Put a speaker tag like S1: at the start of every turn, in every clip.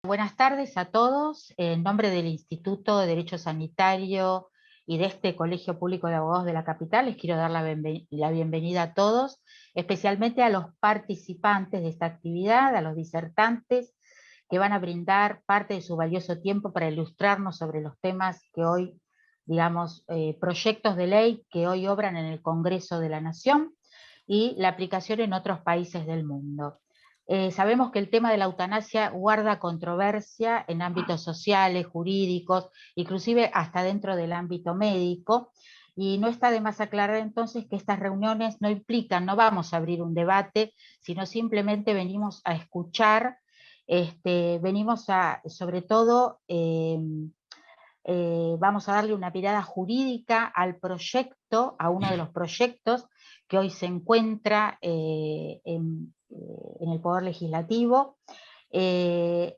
S1: Buenas tardes a todos. En nombre del Instituto de Derecho Sanitario y de este Colegio Público de Abogados de la capital, les quiero dar la bienvenida a todos, especialmente a los participantes de esta actividad, a los disertantes que van a brindar parte de su valioso tiempo para ilustrarnos sobre los temas que hoy, digamos, proyectos de ley que hoy obran en el Congreso de la Nación y la aplicación en otros países del mundo. Sabemos que el tema de la eutanasia guarda controversia en ámbitos sociales, jurídicos, inclusive hasta dentro del ámbito médico, y no está de más aclarar entonces que estas reuniones no implican, no vamos a abrir un debate, sino simplemente venimos a escuchar, venimos a, sobre todo, vamos a darle una mirada jurídica al proyecto, a uno de los proyectos que hoy se encuentra en el Poder Legislativo,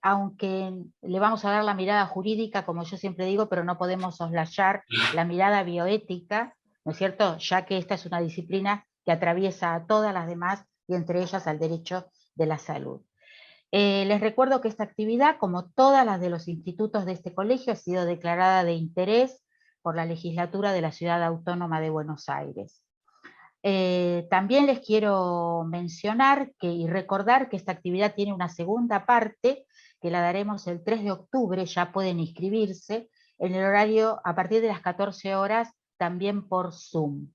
S1: aunque le vamos a dar la mirada jurídica, como yo siempre digo, pero no podemos soslayar la mirada bioética, ¿no es cierto? Ya que esta es una disciplina que atraviesa a todas las demás y entre ellas al derecho de la salud. Les recuerdo que esta actividad, como todas las de los institutos de este colegio, ha sido declarada de interés por la legislatura de la Ciudad Autónoma de Buenos Aires. También les quiero mencionar y recordar que esta actividad tiene una segunda parte, que la daremos el 3 de octubre, ya pueden inscribirse, en el horario a partir de las 14 horas, también por Zoom,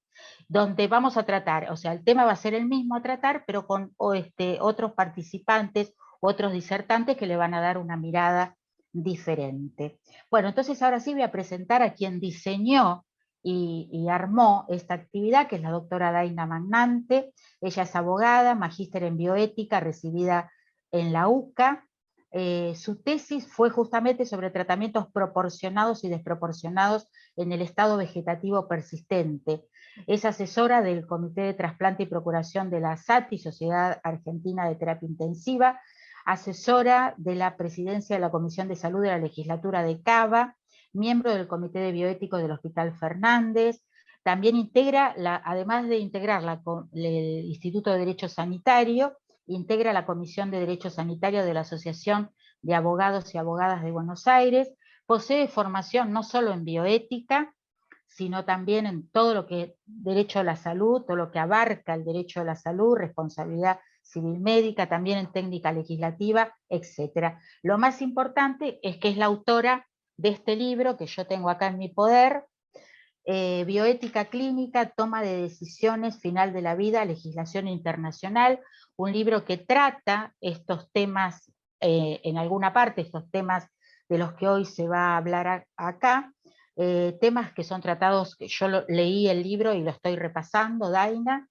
S1: donde vamos a tratar, o sea, el tema va a ser el mismo a tratar, pero con otros participantes, otros disertantes que le van a dar una mirada diferente. Bueno, entonces ahora sí voy a presentar a quien diseñó y armó esta actividad, que es la doctora Daina Magnante. Ella es abogada, magíster en bioética, recibida en la UCA. Su tesis fue justamente sobre tratamientos proporcionados y desproporcionados en el estado vegetativo persistente. Es asesora del Comité de Trasplante y Procuración de la SATI, Sociedad Argentina de Terapia Intensiva, asesora de la presidencia de la Comisión de Salud de la Legislatura de Cava, miembro del Comité de Bioético del Hospital Fernández. También integra, además de integrar el Instituto de Derecho Sanitario, integra la Comisión de Derecho Sanitario de la Asociación de Abogados y Abogadas de Buenos Aires. Posee formación no solo en bioética, sino también en todo lo que es derecho a la salud, todo lo que abarca el derecho a la salud, responsabilidad civil médica, también en técnica legislativa, etc. Lo más importante es que es la autora de este libro que yo tengo acá en mi poder, Bioética Clínica, Toma de Decisiones, Final de la Vida, Legislación Internacional, un libro que trata estos temas, en alguna parte, estos temas de los que hoy se va a hablar acá, temas que son tratados, que yo leí el libro y lo estoy repasando, Daina,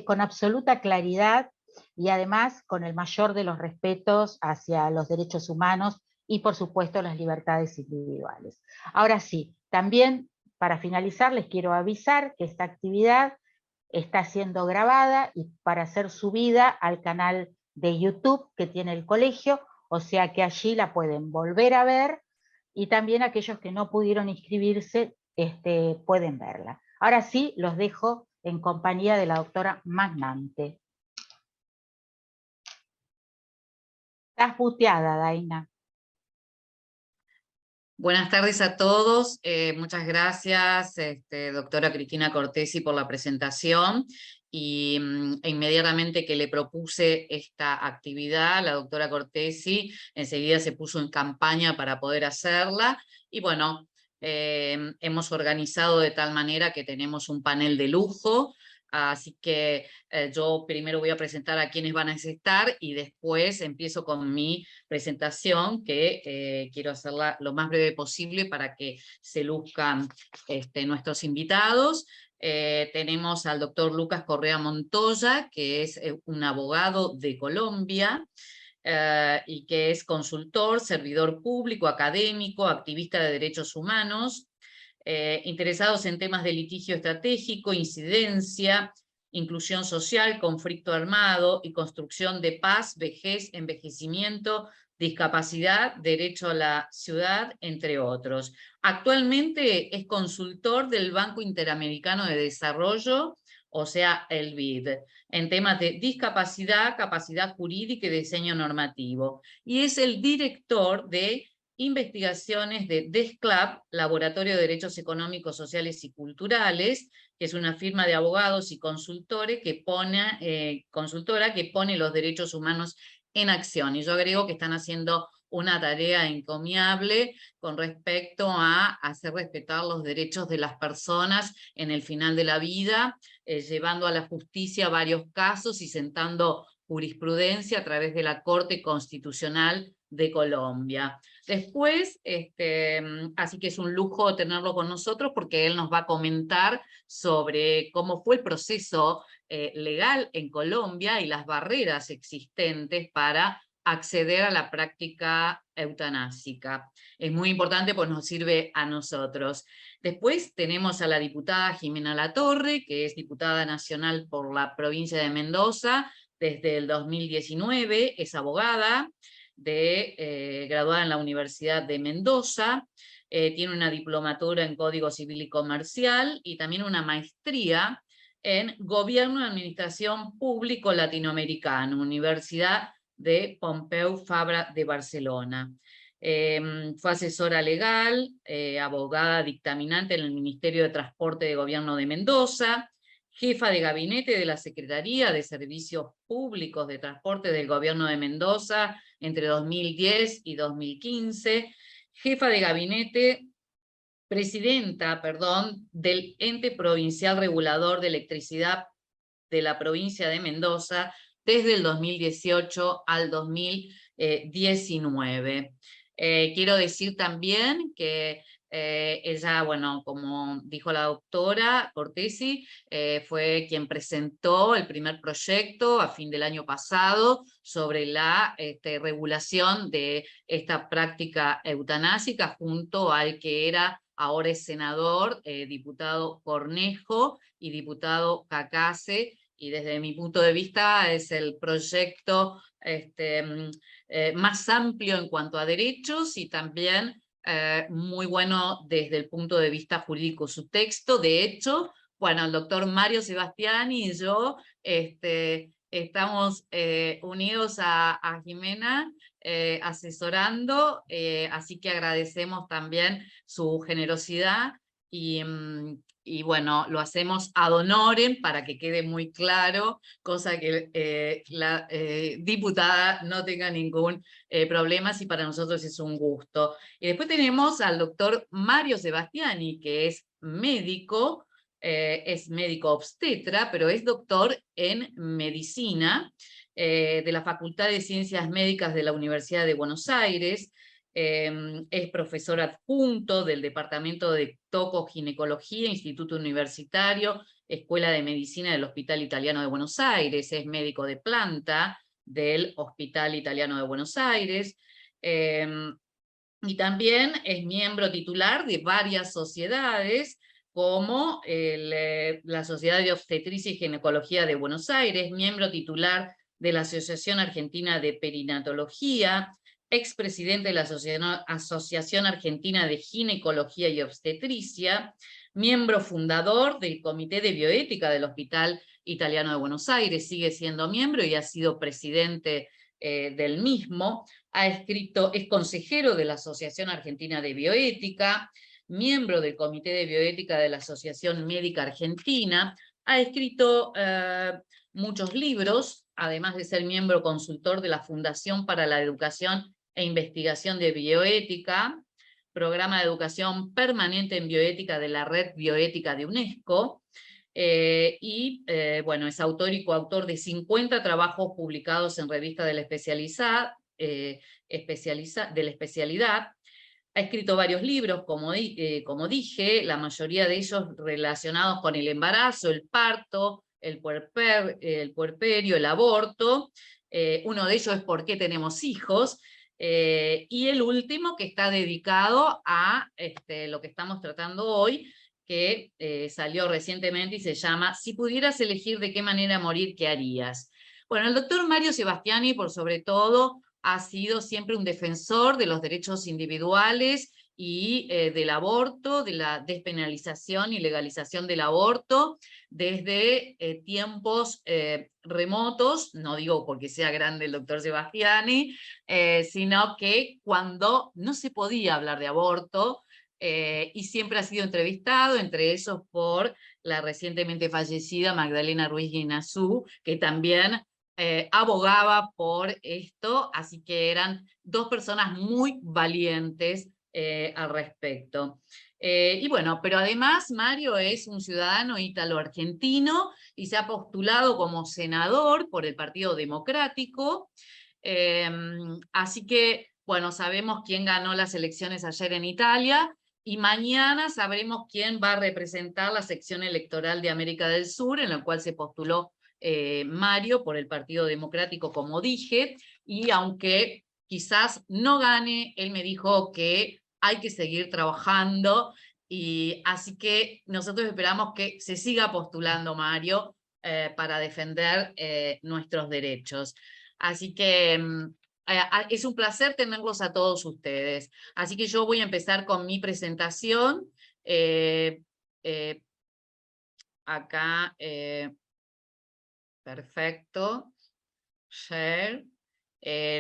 S1: con absoluta claridad y además con el mayor de los respetos hacia los derechos humanos y por supuesto las libertades individuales. Ahora sí, también para finalizar les quiero avisar que esta actividad está siendo grabada y para ser subida al canal de YouTube que tiene el colegio, o sea que allí la pueden volver a ver y también aquellos que no pudieron inscribirse pueden verla. Ahora sí, los dejo en compañía de la doctora Magnante. Estás puteada, Daina.
S2: Buenas tardes a todos. Muchas gracias, doctora Cristina Cortesi, por la presentación. Y inmediatamente que le propuse esta actividad, la doctora Cortesi enseguida se puso en campaña para poder hacerla. Y bueno, hemos organizado de tal manera que tenemos un panel de lujo. Así que yo primero voy a presentar a quienes van a estar y después empiezo con mi presentación, que quiero hacerla lo más breve posible para que se luzcan nuestros invitados. Tenemos al doctor Lucas Correa Montoya, que es un abogado de Colombia, y que es consultor, servidor público, académico, activista de derechos humanos, interesados en temas de litigio estratégico, incidencia, inclusión social, conflicto armado y construcción de paz, vejez, envejecimiento, discapacidad, derecho a la ciudad, entre otros. Actualmente es consultor del Banco Interamericano de Desarrollo, o sea, el BID, en temas de discapacidad, capacidad jurídica y diseño normativo. Y es el director de investigaciones de DESCLAP, Laboratorio de Derechos Económicos, Sociales y Culturales, que es una firma de abogados y consultora que pone los derechos humanos en acción. Y yo agrego que están haciendo una tarea encomiable con respecto a hacer respetar los derechos de las personas en el final de la vida, llevando a la justicia varios casos y sentando jurisprudencia a través de la Corte Constitucional de Colombia. Después, así que es un lujo tenerlo con nosotros porque él nos va a comentar sobre cómo fue el proceso legal en Colombia y las barreras existentes para acceder a la práctica eutanásica. Es muy importante, pues nos sirve a nosotros. Después tenemos a la diputada Jimena Latorre, que es diputada nacional por la provincia de Mendoza desde el 2019, es abogada, graduada en la Universidad de Mendoza, tiene una diplomatura en Código Civil y Comercial y también una maestría en Gobierno y Administración Público Latinoamericano, Universidad de Pompeu Fabra de Barcelona. Fue asesora legal, abogada dictaminante en el Ministerio de Transporte de Gobierno de Mendoza, jefa de gabinete de la Secretaría de Servicios Públicos de Transporte del Gobierno de Mendoza entre 2010 y 2015, jefa de gabinete, presidenta, del Ente Provincial Regulador de Electricidad de la provincia de Mendoza desde el 2018 al 2019. Quiero decir también que ella, bueno, como dijo la doctora Cortesi, fue quien presentó el primer proyecto a fin del año pasado sobre la regulación de esta práctica eutanásica junto al que era ahora es senador, diputado Cornejo y diputado Cacase, y desde mi punto de vista es el proyecto más amplio en cuanto a derechos y también muy bueno desde el punto de vista jurídico su texto. De hecho, bueno, el doctor Mario Sebastiani y yo estamos unidos a Jimena asesorando, así que agradecemos también su generosidad y bueno, lo hacemos ad honorem para que quede muy claro, cosa que la diputada no tenga ningún problema, y para nosotros es un gusto. Y después tenemos al doctor Mario Sebastiani, que es médico obstetra, pero es doctor en medicina de la Facultad de Ciencias Médicas de la Universidad de Buenos Aires, es profesor adjunto del Departamento de Tocoginecología, Instituto Universitario, Escuela de Medicina del Hospital Italiano de Buenos Aires, es médico de planta del Hospital Italiano de Buenos Aires, y también es miembro titular de varias sociedades, como la Sociedad de Obstetricia y Ginecología de Buenos Aires, miembro titular de la Asociación Argentina de Perinatología, expresidente de la Asociación Argentina de Ginecología y Obstetricia, miembro fundador del Comité de Bioética del Hospital Italiano de Buenos Aires, sigue siendo miembro y ha sido presidente del mismo, es consejero de la Asociación Argentina de Bioética, miembro del Comité de Bioética de la Asociación Médica Argentina, ha escrito muchos libros, además de ser miembro consultor de la Fundación para la Educación e Investigación de Bioética, programa de educación permanente en bioética de la Red Bioética de UNESCO, bueno, es autor y coautor de 50 trabajos publicados en revistas de la especialidad, ha escrito varios libros, como dije, la mayoría de ellos relacionados con el embarazo, el parto, el puerperio, el aborto. Uno de ellos es ¿Por qué tenemos hijos? Y el último que está dedicado a lo que estamos tratando hoy, que salió recientemente y se llama Si pudieras elegir de qué manera morir, ¿qué harías? Bueno, el doctor Mario Sebastiani, por sobre todo, ha sido siempre un defensor de los derechos individuales y del aborto, de la despenalización y legalización del aborto, desde tiempos remotos, no digo porque sea grande el doctor Sebastiani, sino que cuando no se podía hablar de aborto, y siempre ha sido entrevistado, entre esos por la recientemente fallecida Magdalena Ruiz Guinazú, que también abogaba por esto, así que eran dos personas muy valientes al respecto. Y bueno, pero además Mario es un ciudadano ítalo-argentino y se ha postulado como senador por el Partido Democrático. Así que, bueno, sabemos quién ganó las elecciones ayer en Italia y mañana sabremos quién va a representar la sección electoral de América del Sur, en la cual se postuló Mario por el Partido Democrático, como dije, y aunque quizás no gane, él me dijo que hay que seguir trabajando, y así que nosotros esperamos que se siga postulando Mario para defender nuestros derechos. Así que es un placer tenerlos a todos ustedes. Así que yo voy a empezar con mi presentación. Acá, perfecto. Share.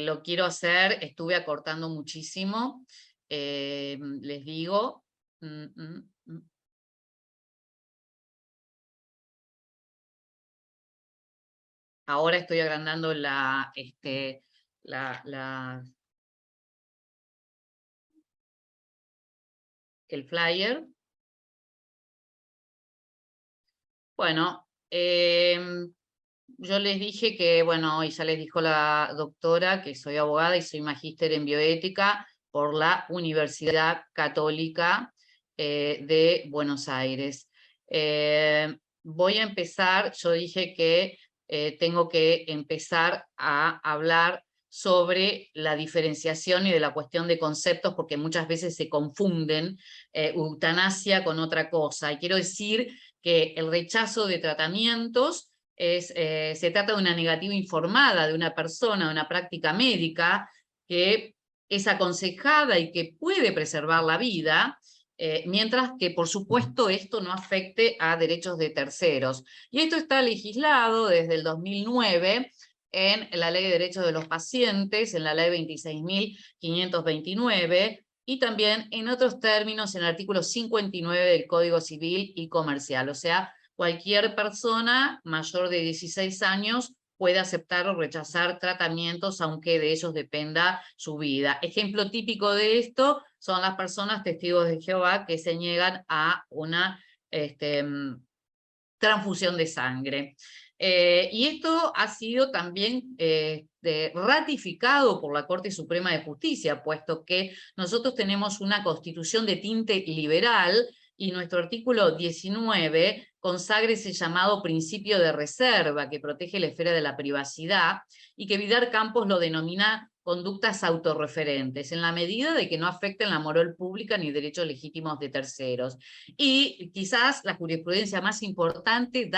S2: Lo quiero hacer, estuve acortando muchísimo. Les digo. Ahora estoy agrandando el flyer. Bueno, yo les dije que, bueno, y ya les dijo la doctora que soy abogada y soy magíster en bioética por la Universidad Católica de Buenos Aires. Voy a empezar, yo dije que tengo que empezar a hablar sobre la diferenciación y de la cuestión de conceptos, porque muchas veces se confunden eutanasia con otra cosa. Y quiero decir que el rechazo de tratamientos se trata de una negativa informada de una persona, de una práctica médica que es aconsejada y que puede preservar la vida, mientras que, por supuesto, esto no afecte a derechos de terceros. Y esto está legislado desde el 2009 en la Ley de Derechos de los Pacientes, en la Ley 26.529, y también en otros términos en el artículo 59 del Código Civil y Comercial. O sea, cualquier persona mayor de 16 años puede aceptar o rechazar tratamientos, aunque de ellos dependa su vida. Ejemplo típico de esto son las personas testigos de Jehová que se niegan a una transfusión de sangre. Y esto ha sido también ratificado por la Corte Suprema de Justicia, puesto que nosotros tenemos una constitución de tinte liberal y nuestro artículo 19 consagra ese llamado principio de reserva que protege la esfera de la privacidad y que Vidal Campos lo denomina conductas autorreferentes, en la medida de que no afecten la moral pública ni derechos legítimos de terceros. Y quizás la jurisprudencia más importante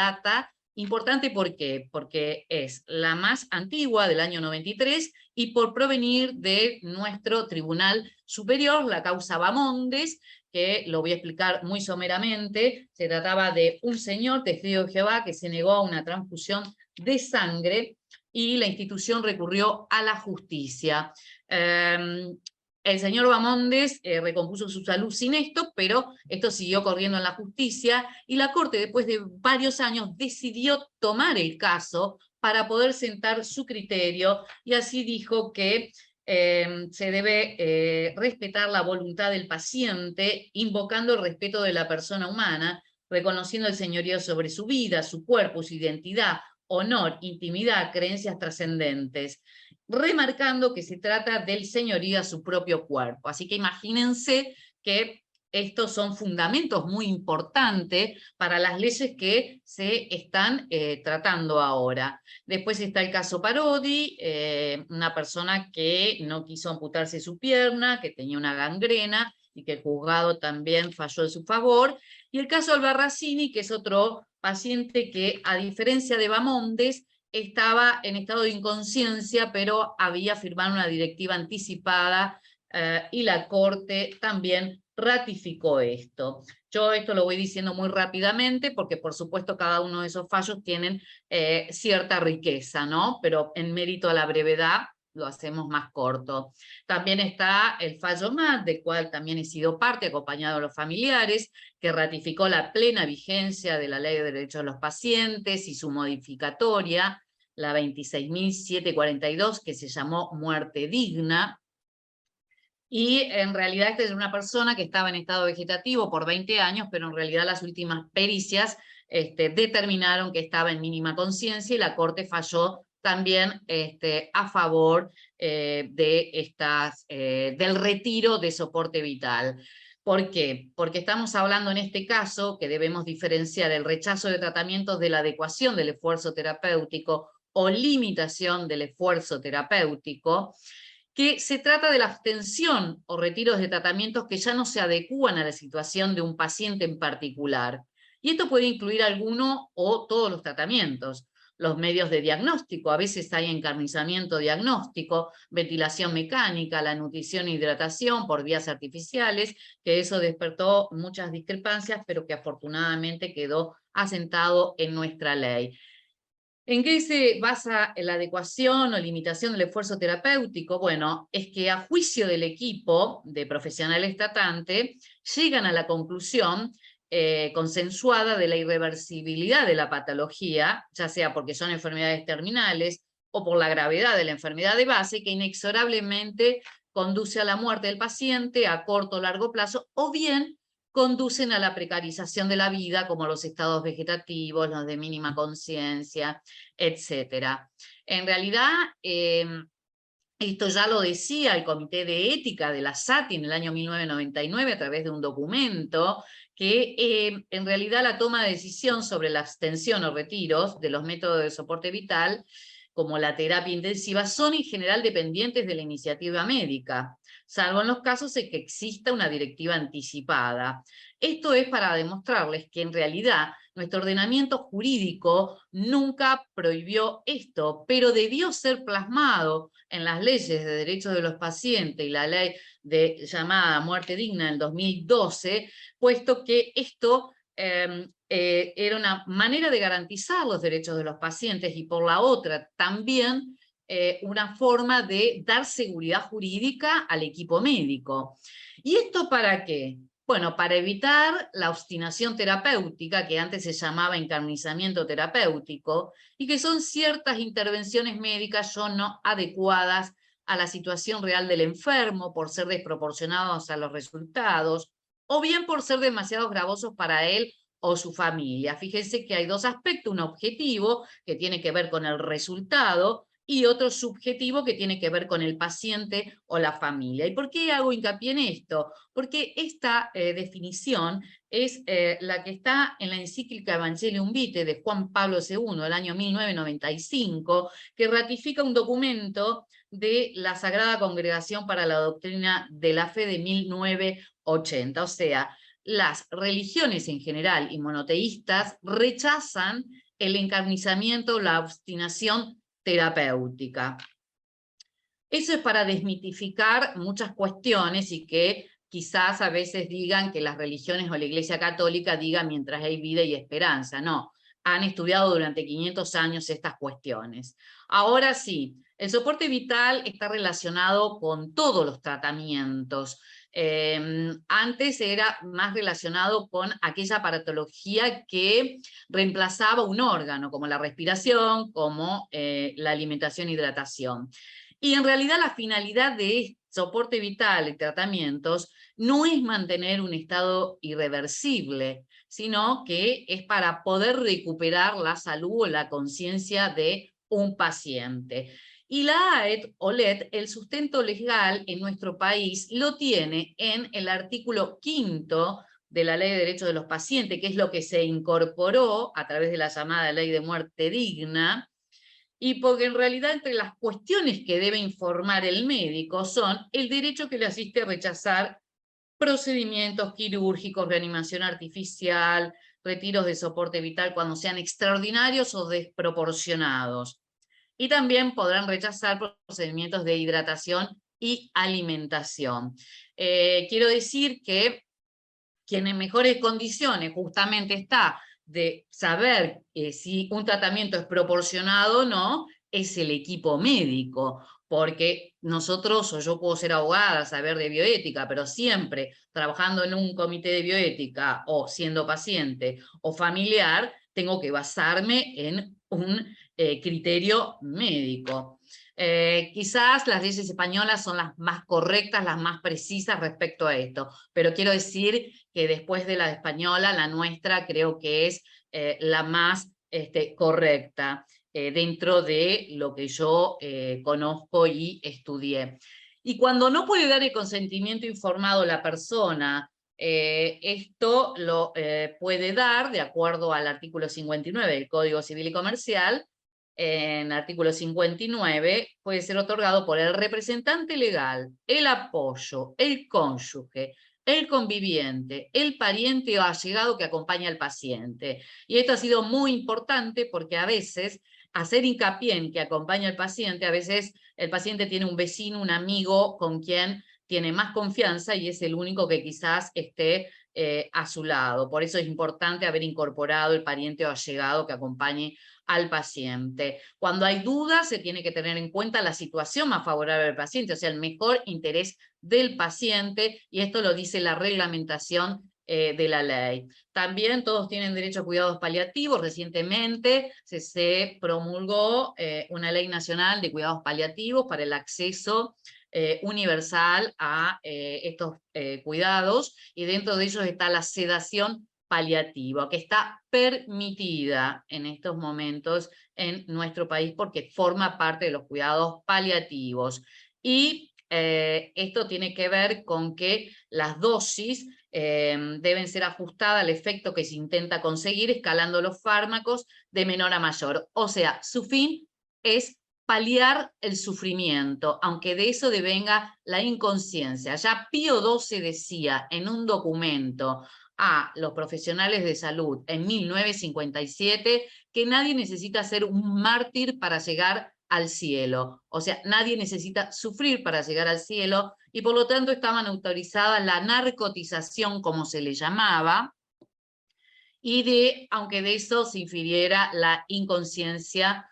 S2: importante ¿por qué? Porque es la más antigua del año 93 y por provenir de nuestro Tribunal Superior, la causa Bamondes, que lo voy a explicar muy someramente. Se trataba de un señor testigo de Jehová que se negó a una transfusión de sangre y la institución recurrió a la justicia. El señor Bamondes recompuso su salud sin esto, pero esto siguió corriendo en la justicia y la Corte, después de varios años, decidió tomar el caso para poder sentar su criterio y así dijo que se debe respetar la voluntad del paciente, invocando el respeto de la persona humana, reconociendo el señorío sobre su vida, su cuerpo, su identidad, honor, intimidad, creencias trascendentes, remarcando que se trata del señorío a su propio cuerpo. Así que imagínense que estos son fundamentos muy importantes para las leyes que se están tratando ahora. Después está el caso Parodi, una persona que no quiso amputarse su pierna, que tenía una gangrena y que el juzgado también falló en su favor. Y el caso Albarracini, que es otro paciente que, a diferencia de Bamondes, estaba en estado de inconsciencia, pero había firmado una directiva anticipada y la Corte también ratificó esto. Yo esto lo voy diciendo muy rápidamente porque por supuesto cada uno de esos fallos tienen cierta riqueza, ¿no? Pero en mérito a la brevedad lo hacemos más corto. También está el fallo MAT, del cual también he sido parte, acompañado de los familiares, que ratificó la plena vigencia de la Ley de Derechos de los Pacientes y su modificatoria, la 26.742, que se llamó Muerte Digna. Y en realidad esta es una persona que estaba en estado vegetativo por 20 años, pero en realidad las últimas pericias determinaron que estaba en mínima conciencia y la Corte falló también a favor del retiro de soporte vital. ¿Por qué? Porque estamos hablando en este caso que debemos diferenciar el rechazo de tratamientos de la adecuación del esfuerzo terapéutico o limitación del esfuerzo terapéutico, que se trata de la abstención o retiros de tratamientos que ya no se adecúan a la situación de un paciente en particular. Y esto puede incluir alguno o todos los tratamientos. Los medios de diagnóstico, a veces hay encarnizamiento diagnóstico, ventilación mecánica, la nutrición e hidratación por vías artificiales, que eso despertó muchas discrepancias, pero que afortunadamente quedó asentado en nuestra ley. ¿En qué se basa la adecuación o limitación del esfuerzo terapéutico? Bueno, es que a juicio del equipo de profesionales tratante, llegan a la conclusión consensuada de la irreversibilidad de la patología, ya sea porque son enfermedades terminales o por la gravedad de la enfermedad de base, que inexorablemente conduce a la muerte del paciente a corto o largo plazo, o bien conducen a la precarización de la vida, como los estados vegetativos, los de mínima conciencia, etc. En realidad, esto ya lo decía el Comité de Ética de la SATI en el año 1999 a través de un documento que en realidad la toma de decisión sobre la abstención o retiros de los métodos de soporte vital, como la terapia intensiva, son en general dependientes de la iniciativa médica, salvo en los casos en que exista una directiva anticipada. Esto es para demostrarles que en realidad nuestro ordenamiento jurídico nunca prohibió esto, pero debió ser plasmado en las leyes de derechos de los pacientes y la ley llamada Muerte Digna del 2012, puesto que esto era una manera de garantizar los derechos de los pacientes y por la otra también una forma de dar seguridad jurídica al equipo médico. ¿Y esto para qué? Bueno, para evitar la obstinación terapéutica, que antes se llamaba encarnizamiento terapéutico, y que son ciertas intervenciones médicas no adecuadas a la situación real del enfermo por ser desproporcionados a los resultados, o bien por ser demasiado gravosos para él o su familia. Fíjense que hay dos aspectos, un objetivo que tiene que ver con el resultado y otro subjetivo que tiene que ver con el paciente o la familia. ¿Y por qué hago hincapié en esto? Porque esta definición es la que está en la encíclica Evangelium Vitae de Juan Pablo II del año 1995, que ratifica un documento de la Sagrada Congregación para la Doctrina de la Fe de 1980. O sea, las religiones en general y monoteístas rechazan el encarnizamiento, la obstinación terapéutica. Eso es para desmitificar muchas cuestiones y que quizás a veces digan que las religiones o la Iglesia Católica digan mientras hay vida y esperanza. No, han estudiado durante 500 años estas cuestiones. Ahora sí, el soporte vital está relacionado con todos los tratamientos. Antes era más relacionado con aquella patología que reemplazaba un órgano, como la respiración, como la alimentación e hidratación. Y en realidad la finalidad de soporte vital y tratamientos no es mantener un estado irreversible, sino que es para poder recuperar la salud o la conciencia de un paciente. Y la AET o LED, el sustento legal en nuestro país, lo tiene en el artículo 5º de la Ley de Derechos de los Pacientes, que es lo que se incorporó a través de la llamada Ley de Muerte Digna, y porque en realidad entre las cuestiones que debe informar el médico son el derecho que le asiste a rechazar procedimientos quirúrgicos, reanimación artificial, retiros de soporte vital cuando sean extraordinarios o desproporcionados. Y también podrán rechazar procedimientos de hidratación y alimentación. Quiero decir que quien en mejores condiciones justamente está de saber si un tratamiento es proporcionado o no, es el equipo médico, porque nosotros, o yo puedo ser abogada, saber de bioética, pero siempre trabajando en un comité de bioética, o siendo paciente, o familiar, tengo que basarme en un criterio médico. Quizás las leyes españolas son las más correctas, las más precisas respecto a esto, pero quiero decir que después de la española, la nuestra creo que es la más correcta dentro de lo que yo conozco y estudié. Y cuando no puede dar el consentimiento informado la persona, esto lo puede dar, de acuerdo al artículo 59 del Código Civil y Comercial, en artículo 59, puede ser otorgado por el representante legal, el apoyo, el cónyuge, el conviviente, el pariente o allegado que acompaña al paciente. Y esto ha sido muy importante porque a veces hacer hincapié en que acompaña al paciente, a veces el paciente tiene un vecino, un amigo con quien tiene más confianza y es el único que quizás esté a su lado. Por eso es importante haber incorporado el pariente o allegado que acompañe al paciente. Cuando hay dudas, se tiene que tener en cuenta la situación más favorable al paciente, o sea, el mejor interés del paciente, y esto lo dice la reglamentación de la ley. También todos tienen derecho a cuidados paliativos. Recientemente se promulgó una ley nacional de cuidados paliativos para el acceso universal a estos cuidados, y dentro de ellos está la sedación paliativa, que está permitida en estos momentos en nuestro país porque forma parte de los cuidados paliativos. Y esto tiene que ver con que las dosis deben ser ajustadas al efecto que se intenta conseguir escalando los fármacos de menor a mayor. O sea, su fin es paliar el sufrimiento, aunque de eso devenga la inconsciencia. Ya Pío XII decía en un documento a los profesionales de salud en 1957 que nadie necesita ser un mártir para llegar al cielo. O sea, nadie necesita sufrir para llegar al cielo, y por lo tanto estaban autorizadas la narcotización, como se le llamaba, y aunque de eso se infiriera la inconsciencia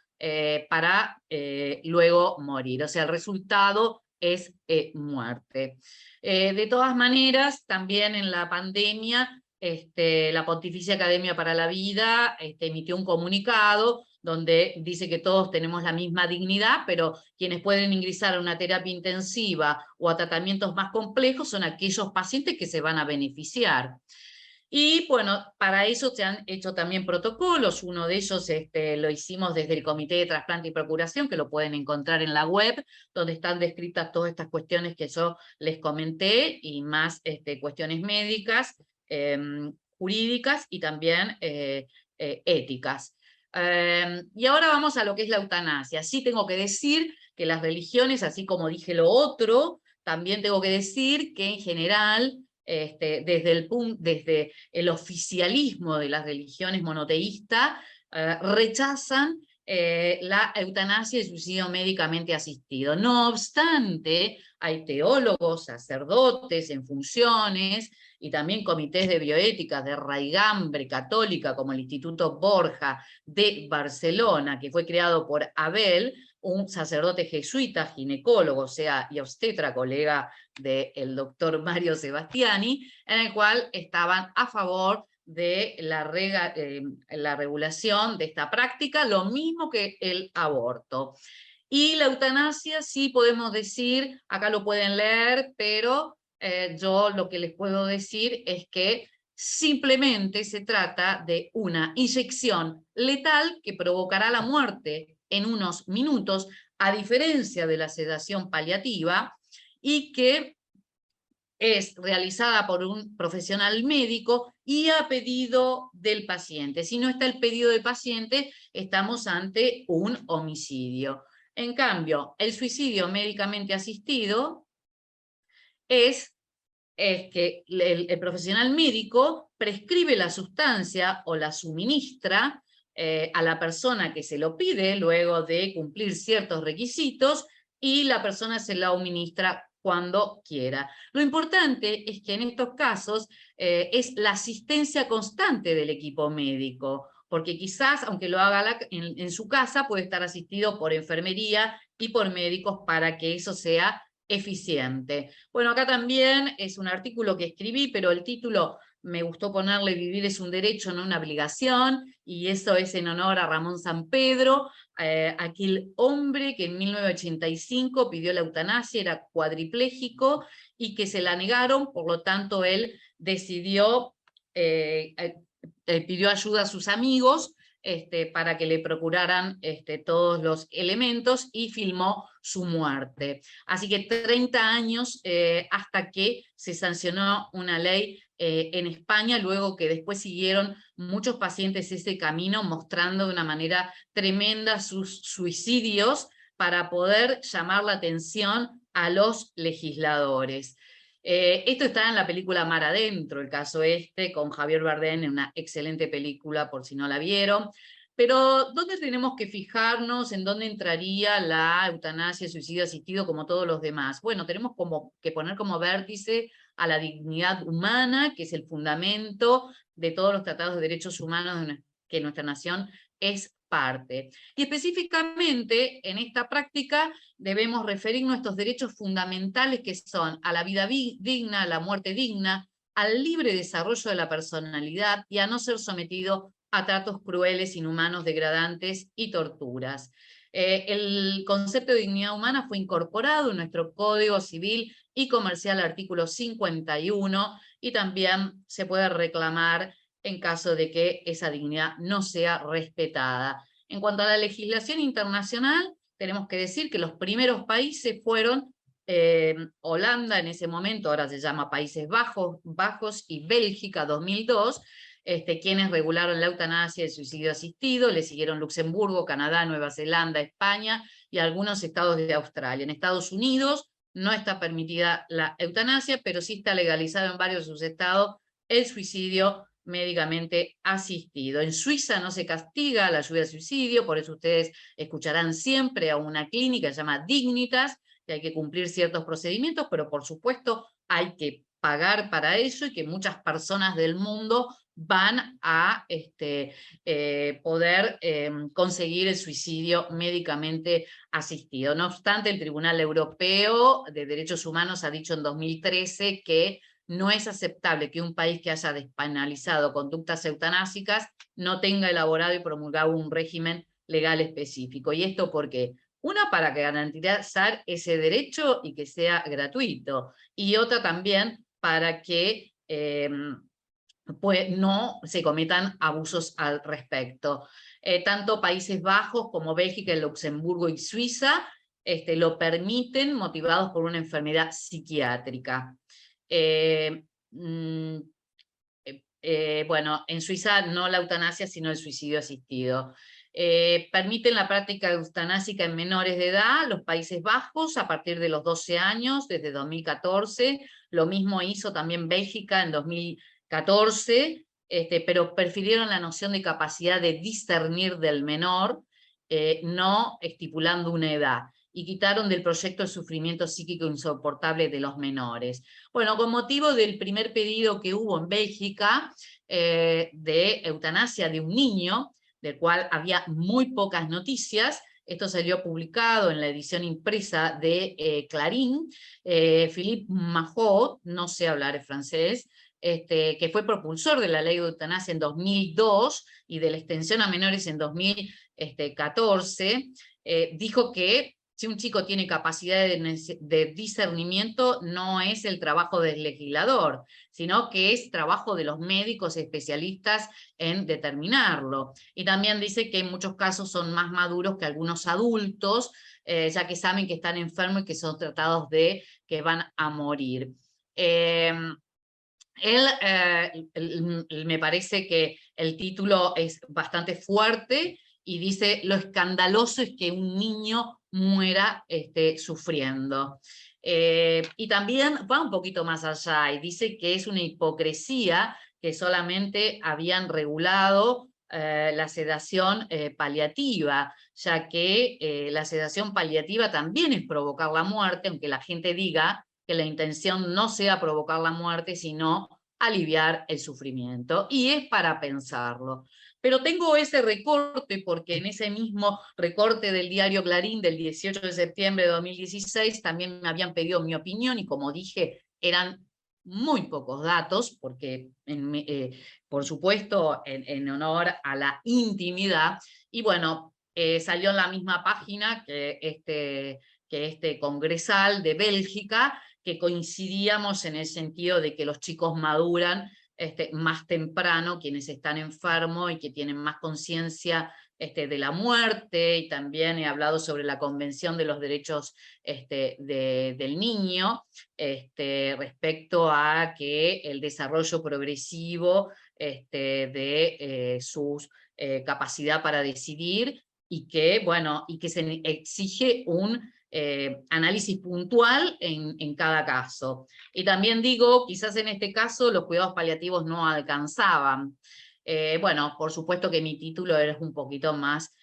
S2: para luego morir. O sea, el resultado es muerte. De todas maneras, también en la pandemia, la Pontificia Academia para la Vida emitió un comunicado donde dice que todos tenemos la misma dignidad, pero quienes pueden ingresar a una terapia intensiva o a tratamientos más complejos son aquellos pacientes que se van a beneficiar. Y bueno, para eso se han hecho también protocolos. Uno de ellos lo hicimos desde el Comité de Trasplante y Procuración, que lo pueden encontrar en la web, donde están descritas todas estas cuestiones que yo les comenté, y más cuestiones médicas, jurídicas y también éticas. Y ahora vamos a lo que es la eutanasia. Sí tengo que decir que las religiones, así como dije lo otro, también tengo que decir que en general desde el oficialismo de las religiones monoteístas, rechazan la eutanasia y el suicidio médicamente asistido. No obstante, hay teólogos, sacerdotes en funciones y también comités de bioética de raigambre católica, como el Instituto Borja de Barcelona, que fue creado por Abel, un sacerdote jesuita, ginecólogo, o sea, y obstetra, colega del doctor Mario Sebastiani, en el cual estaban a favor de la regulación de esta práctica, lo mismo que el aborto. Y la eutanasia, sí podemos decir, acá lo pueden leer, pero yo lo que les puedo decir es que simplemente se trata de una inyección letal que provocará la muerte en unos minutos, a diferencia de la sedación paliativa, y que es realizada por un profesional médico y a pedido del paciente. Si no está el pedido del paciente, estamos ante un homicidio. En cambio, el suicidio médicamente asistido es que el profesional médico prescribe la sustancia o la suministra a la persona que se lo pide luego de cumplir ciertos requisitos, y la persona se la administra cuando quiera. Lo importante es que en estos casos es la asistencia constante del equipo médico, porque quizás, aunque lo haga en su casa, puede estar asistido por enfermería y por médicos para que eso sea eficiente. Bueno, acá también es un artículo que escribí, pero el título me gustó ponerle "Vivir es un derecho, no una obligación", y eso es en honor a Ramón Sampedro, aquel hombre que en 1985 pidió la eutanasia, era cuadripléjico y que se la negaron, por lo tanto él decidió, pidió ayuda a sus amigos para que le procuraran todos los elementos y filmó su muerte. Así que 30 años hasta que se sancionó una ley en España, luego que después siguieron muchos pacientes ese camino, mostrando de una manera tremenda sus suicidios para poder llamar la atención a los legisladores. Esto está en la película Mar Adentro, el caso con Javier Bardem, en una excelente película por si no la vieron. Pero ¿dónde tenemos que fijarnos? ¿En dónde entraría la eutanasia, el suicidio asistido como todos los demás? Bueno, tenemos que poner como vértice a la dignidad humana, que es el fundamento de todos los tratados de derechos humanos que nuestra nación es parte. Y específicamente en esta práctica debemos referir nuestros derechos fundamentales, que son a la vida digna, a la muerte digna, al libre desarrollo de la personalidad y a no ser sometido a tratos crueles, inhumanos, degradantes y torturas. El concepto de dignidad humana fue incorporado en nuestro Código Civil y Comercial, artículo 51, y también se puede reclamar en caso de que esa dignidad no sea respetada. En cuanto a la legislación internacional, tenemos que decir que los primeros países fueron Holanda en ese momento, ahora se llama Países Bajos, y Bélgica 2002, quienes regularon la eutanasia y el suicidio asistido. Le siguieron Luxemburgo, Canadá, Nueva Zelanda, España y algunos estados de Australia. En Estados Unidos no está permitida la eutanasia, pero sí está legalizado en varios de sus estados el suicidio médicamente asistido. En Suiza no se castiga la ayuda al suicidio, por eso ustedes escucharán siempre a una clínica que se llama Dignitas, que hay que cumplir ciertos procedimientos, pero por supuesto hay que pagar para eso, y que muchas personas del mundo van a poder conseguir el suicidio médicamente asistido. No obstante, el Tribunal Europeo de Derechos Humanos ha dicho en 2013 que no es aceptable que un país que haya despenalizado conductas eutanásicas no tenga elaborado y promulgado un régimen legal específico. ¿Y esto por qué? Una, para garantizar ese derecho y que sea gratuito, y otra también para que pues no se cometan abusos al respecto. Tanto Países Bajos como Bélgica, Luxemburgo y Suiza lo permiten, motivados por una enfermedad psiquiátrica. Bueno, en Suiza no la eutanasia, sino el suicidio asistido. Permiten la práctica eutanásica en menores de edad, los Países Bajos, a partir de los 12 años, desde 2014. Lo mismo hizo también Bélgica en 2014, pero prefirieron la noción de capacidad de discernir del menor, no estipulando una edad, y quitaron del proyecto el sufrimiento psíquico insoportable de los menores. Bueno, con motivo del primer pedido que hubo en Bélgica de eutanasia de un niño, del cual había muy pocas noticias, esto salió publicado en la edición impresa de Clarín, Philippe Mahot, no sé hablar francés, que fue propulsor de la ley de eutanasia en 2002 y de la extensión a menores en 2014, dijo que si un chico tiene capacidad de discernimiento, no es el trabajo del legislador, sino que es trabajo de los médicos especialistas en determinarlo. Y también dice que en muchos casos son más maduros que algunos adultos, ya que saben que están enfermos y que son tratados de que van a morir. Me parece que el título es bastante fuerte y dice: lo escandaloso es que un niño muera sufriendo. Y también va un poquito más allá y dice que es una hipocresía que solamente habían regulado la sedación paliativa, ya que la sedación paliativa también es provocar la muerte, aunque la gente diga que la intención no sea provocar la muerte, sino aliviar el sufrimiento. Y es para pensarlo. Pero tengo ese recorte porque en ese mismo recorte del diario Clarín del 18 de septiembre de 2016 también me habían pedido mi opinión y como dije, eran muy pocos datos, porque por supuesto en honor a la intimidad, y bueno, salió en la misma página que este congresal de Bélgica, que coincidíamos en el sentido de que los chicos maduran más temprano, quienes están enfermos y que tienen más conciencia de la muerte, y también he hablado sobre la Convención de los Derechos del Niño, respecto a que el desarrollo progresivo de su capacidad para decidir, y que, bueno, y que se exige un análisis puntual en cada caso. Y también digo, quizás en este caso los cuidados paliativos no alcanzaban. Bueno, por supuesto que mi título era un poquito más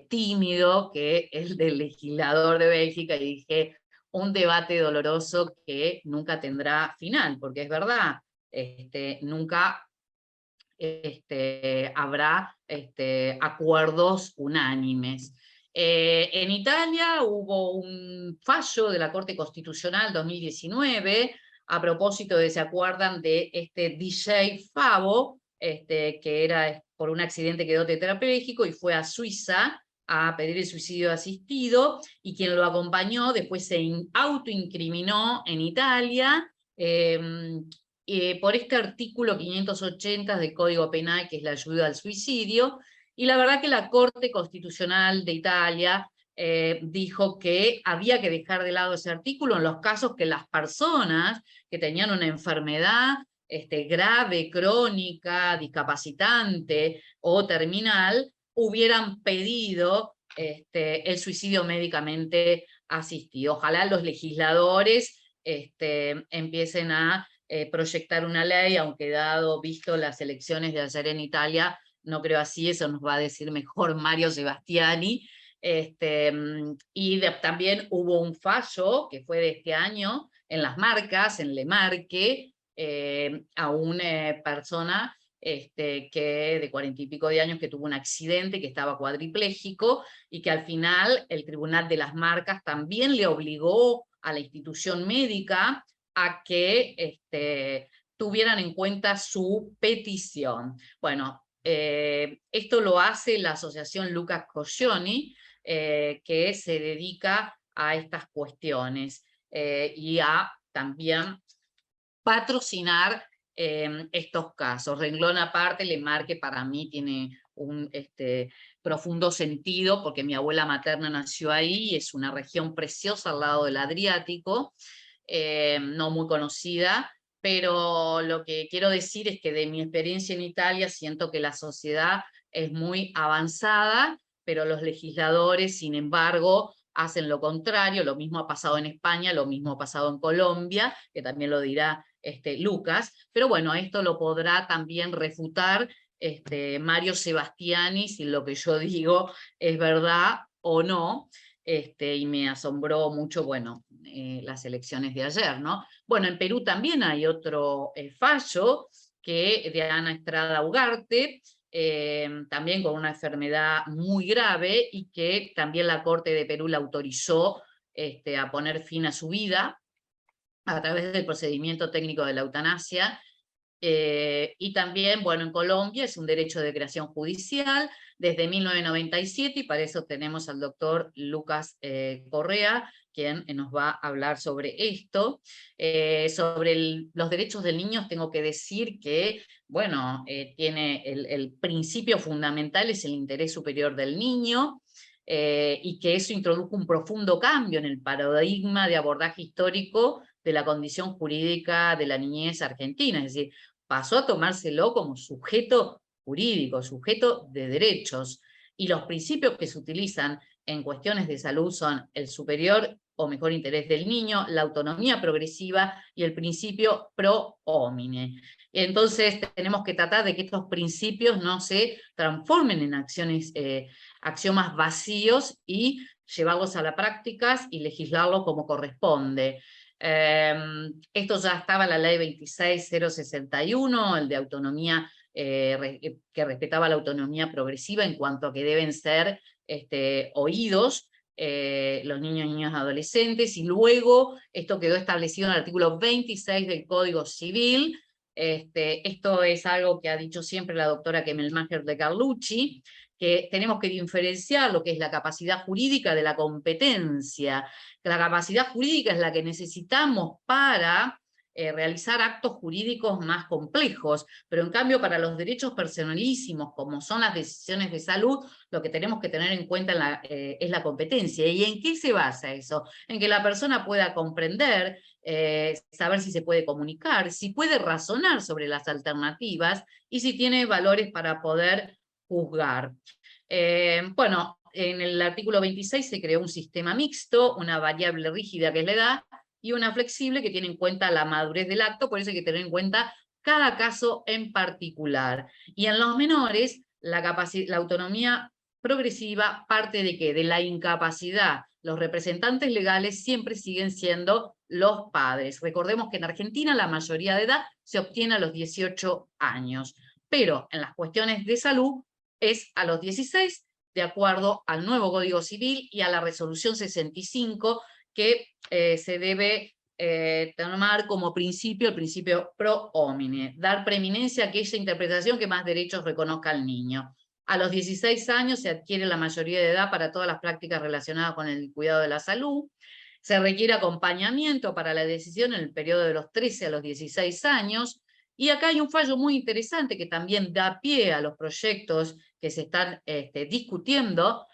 S2: tímido que el del legislador de Bélgica, y dije, un debate doloroso que nunca tendrá final, porque es verdad, nunca habrá acuerdos unánimes. En Italia hubo un fallo de la Corte Constitucional 2019 a propósito de, ¿se acuerdan de DJ Favo? Que era por un accidente quedó tetrapléjico y fue a Suiza a pedir el suicidio asistido, y quien lo acompañó después se autoincriminó en Italia, por este artículo 580 del Código Penal, que es la ayuda al suicidio, y la verdad que la Corte Constitucional de Italia dijo que había que dejar de lado ese artículo en los casos que las personas que tenían una enfermedad grave, crónica, discapacitante o terminal, hubieran pedido el suicidio médicamente asistido. Ojalá los legisladores empiecen a proyectar una ley, aunque visto las elecciones de ayer en Italia, no creo así, eso nos va a decir mejor Mario Sebastiani. También hubo un fallo que fue de este año en Las Marcas, en Le Marque, a una persona que de 40 y pico de años, que tuvo un accidente, que estaba cuadripléjico, y que al final el Tribunal de Las Marcas también le obligó a la institución médica a que tuvieran en cuenta su petición. Bueno, esto lo hace la Asociación Lucas Coscioni, que se dedica a estas cuestiones y a también patrocinar estos casos. Renglón aparte, Le Marque para mí tiene un profundo sentido, porque mi abuela materna nació ahí, es una región preciosa al lado del Adriático, no muy conocida, pero lo que quiero decir es que de mi experiencia en Italia siento que la sociedad es muy avanzada, pero los legisladores, sin embargo, hacen lo contrario. Lo mismo ha pasado en España, lo mismo ha pasado en Colombia, que también lo dirá Lucas, pero bueno, esto lo podrá también refutar Mario Sebastiani, si lo que yo digo es verdad o no. Y me asombró mucho, bueno, las elecciones de ayer, ¿no? Bueno, en Perú también hay otro fallo de Ana Estrada Ugarte, también con una enfermedad muy grave, y que también la Corte de Perú la autorizó a poner fin a su vida a través del procedimiento técnico de la eutanasia. Y también, bueno, en Colombia es un derecho de creación judicial desde 1997, y para eso tenemos al doctor Lucas Correa, quien nos va a hablar sobre esto. Sobre los derechos del niño tengo que decir que, bueno, tiene el principio fundamental es el interés superior del niño, y que eso introdujo un profundo cambio en el paradigma de abordaje histórico de la condición jurídica de la niñez argentina, es decir, pasó a tomárselo como sujeto jurídico, sujeto de derechos, y los principios que se utilizan en cuestiones de salud son el superior o mejor interés del niño, la autonomía progresiva y el principio pro homine. Entonces tenemos que tratar de que estos principios no se transformen en axiomas vacíos y llevarlos a la práctica y legislarlos como corresponde. Esto ya estaba en la ley 26061, el de autonomía, que respetaba la autonomía progresiva en cuanto a que deben ser oídos los niños y niñas adolescentes, y luego esto quedó establecido en el artículo 26 del Código Civil. Esto es algo que ha dicho siempre la doctora Kemmelmacher de Carlucci, que tenemos que diferenciar lo que es la capacidad jurídica de la competencia. La capacidad jurídica es la que necesitamos para realizar actos jurídicos más complejos, pero en cambio para los derechos personalísimos, como son las decisiones de salud, lo que tenemos que tener en cuenta es la competencia. ¿Y en qué se basa eso? En que la persona pueda comprender, saber si se puede comunicar, si puede razonar sobre las alternativas y si tiene valores para poder juzgar. Bueno, en el artículo 26 se creó un sistema mixto, una variable rígida que es la edad, y una flexible que tiene en cuenta la madurez del acto, por eso hay que tener en cuenta cada caso en particular. Y en los menores, la autonomía progresiva parte de ¿qué? De la incapacidad. Los representantes legales siempre siguen siendo los padres. Recordemos que en Argentina la mayoría de edad se obtiene a los 18 años, pero en las cuestiones de salud es a los 16, de acuerdo al nuevo Código Civil y a la resolución 65, que se debe tomar como principio el principio pro homine, dar preeminencia a aquella interpretación que más derechos reconozca al niño. A los 16 años se adquiere la mayoría de edad para todas las prácticas relacionadas con el cuidado de la salud. Se requiere acompañamiento para la decisión en el periodo de los 13 a los 16 años. Y acá hay un fallo muy interesante que también da pie a los proyectos que se están discutiendo,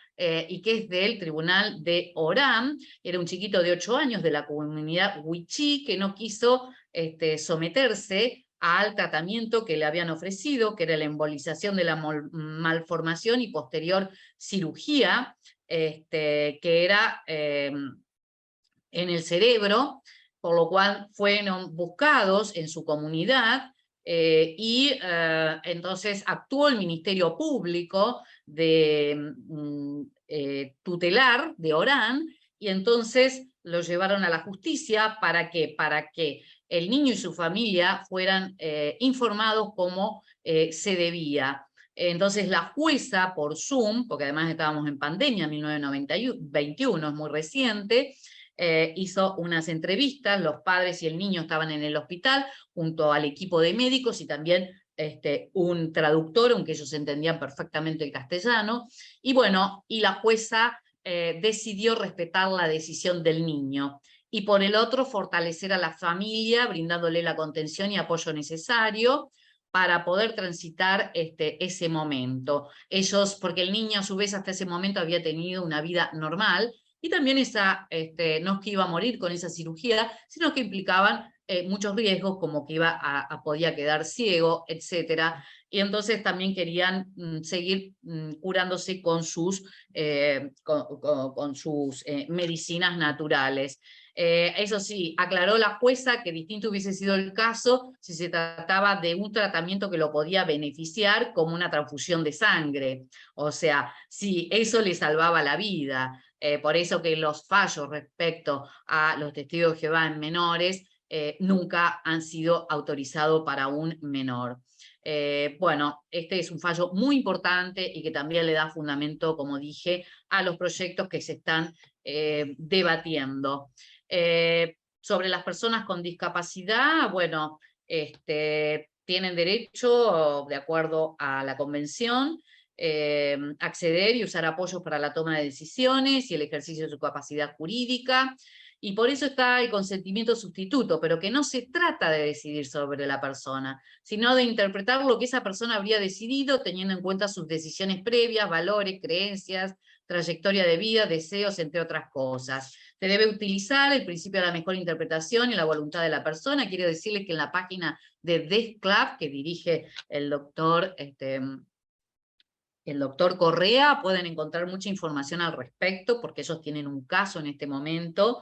S2: y que es del Tribunal de Orán. Era un chiquito de 8 años de la comunidad Wichí que no quiso someterse al tratamiento que le habían ofrecido, que era la embolización de la malformación y posterior cirugía, que era en el cerebro, por lo cual fueron buscados en su comunidad, y entonces actuó el Ministerio Público tutelar de Orán, y entonces lo llevaron a la justicia. ¿Para qué? Para que el niño y su familia fueran informados como se debía. Entonces la jueza por Zoom, porque además estábamos en pandemia, 1921, es muy reciente, hizo unas entrevistas, los padres y el niño estaban en el hospital junto al equipo de médicos y también un traductor, aunque ellos entendían perfectamente el castellano, y bueno, y la jueza decidió respetar la decisión del niño, y por el otro fortalecer a la familia, brindándole la contención y apoyo necesario para poder transitar ese momento. Ellos, porque el niño a su vez hasta ese momento había tenido una vida normal, y también no es que iba a morir con esa cirugía, sino que implicaban muchos riesgos, como que podía quedar ciego, etc. Y entonces también querían seguir curándose con sus medicinas naturales. Eso sí, aclaró la jueza que distinto hubiese sido el caso si se trataba de un tratamiento que lo podía beneficiar, como una transfusión de sangre. O sea, si eso le salvaba la vida. Por eso que los fallos respecto a los testigos de Jehová en menores nunca han sido autorizados para un menor. Bueno, este es un fallo muy importante y que también le da fundamento, como dije, a los proyectos que se están debatiendo. Sobre las personas con discapacidad, bueno, tienen derecho, de acuerdo a la Convención, acceder y usar apoyos para la toma de decisiones y el ejercicio de su capacidad jurídica, y por eso está el consentimiento sustituto, pero que no se trata de decidir sobre la persona, sino de interpretar lo que esa persona habría decidido teniendo en cuenta sus decisiones previas, valores, creencias, trayectoria de vida, deseos, entre otras cosas. Se debe utilizar el principio de la mejor interpretación y la voluntad de la persona. Quiero decirles que en la página de DESCLAP, que dirige el doctor el doctor Correa, pueden encontrar mucha información al respecto, porque ellos tienen un caso en este momento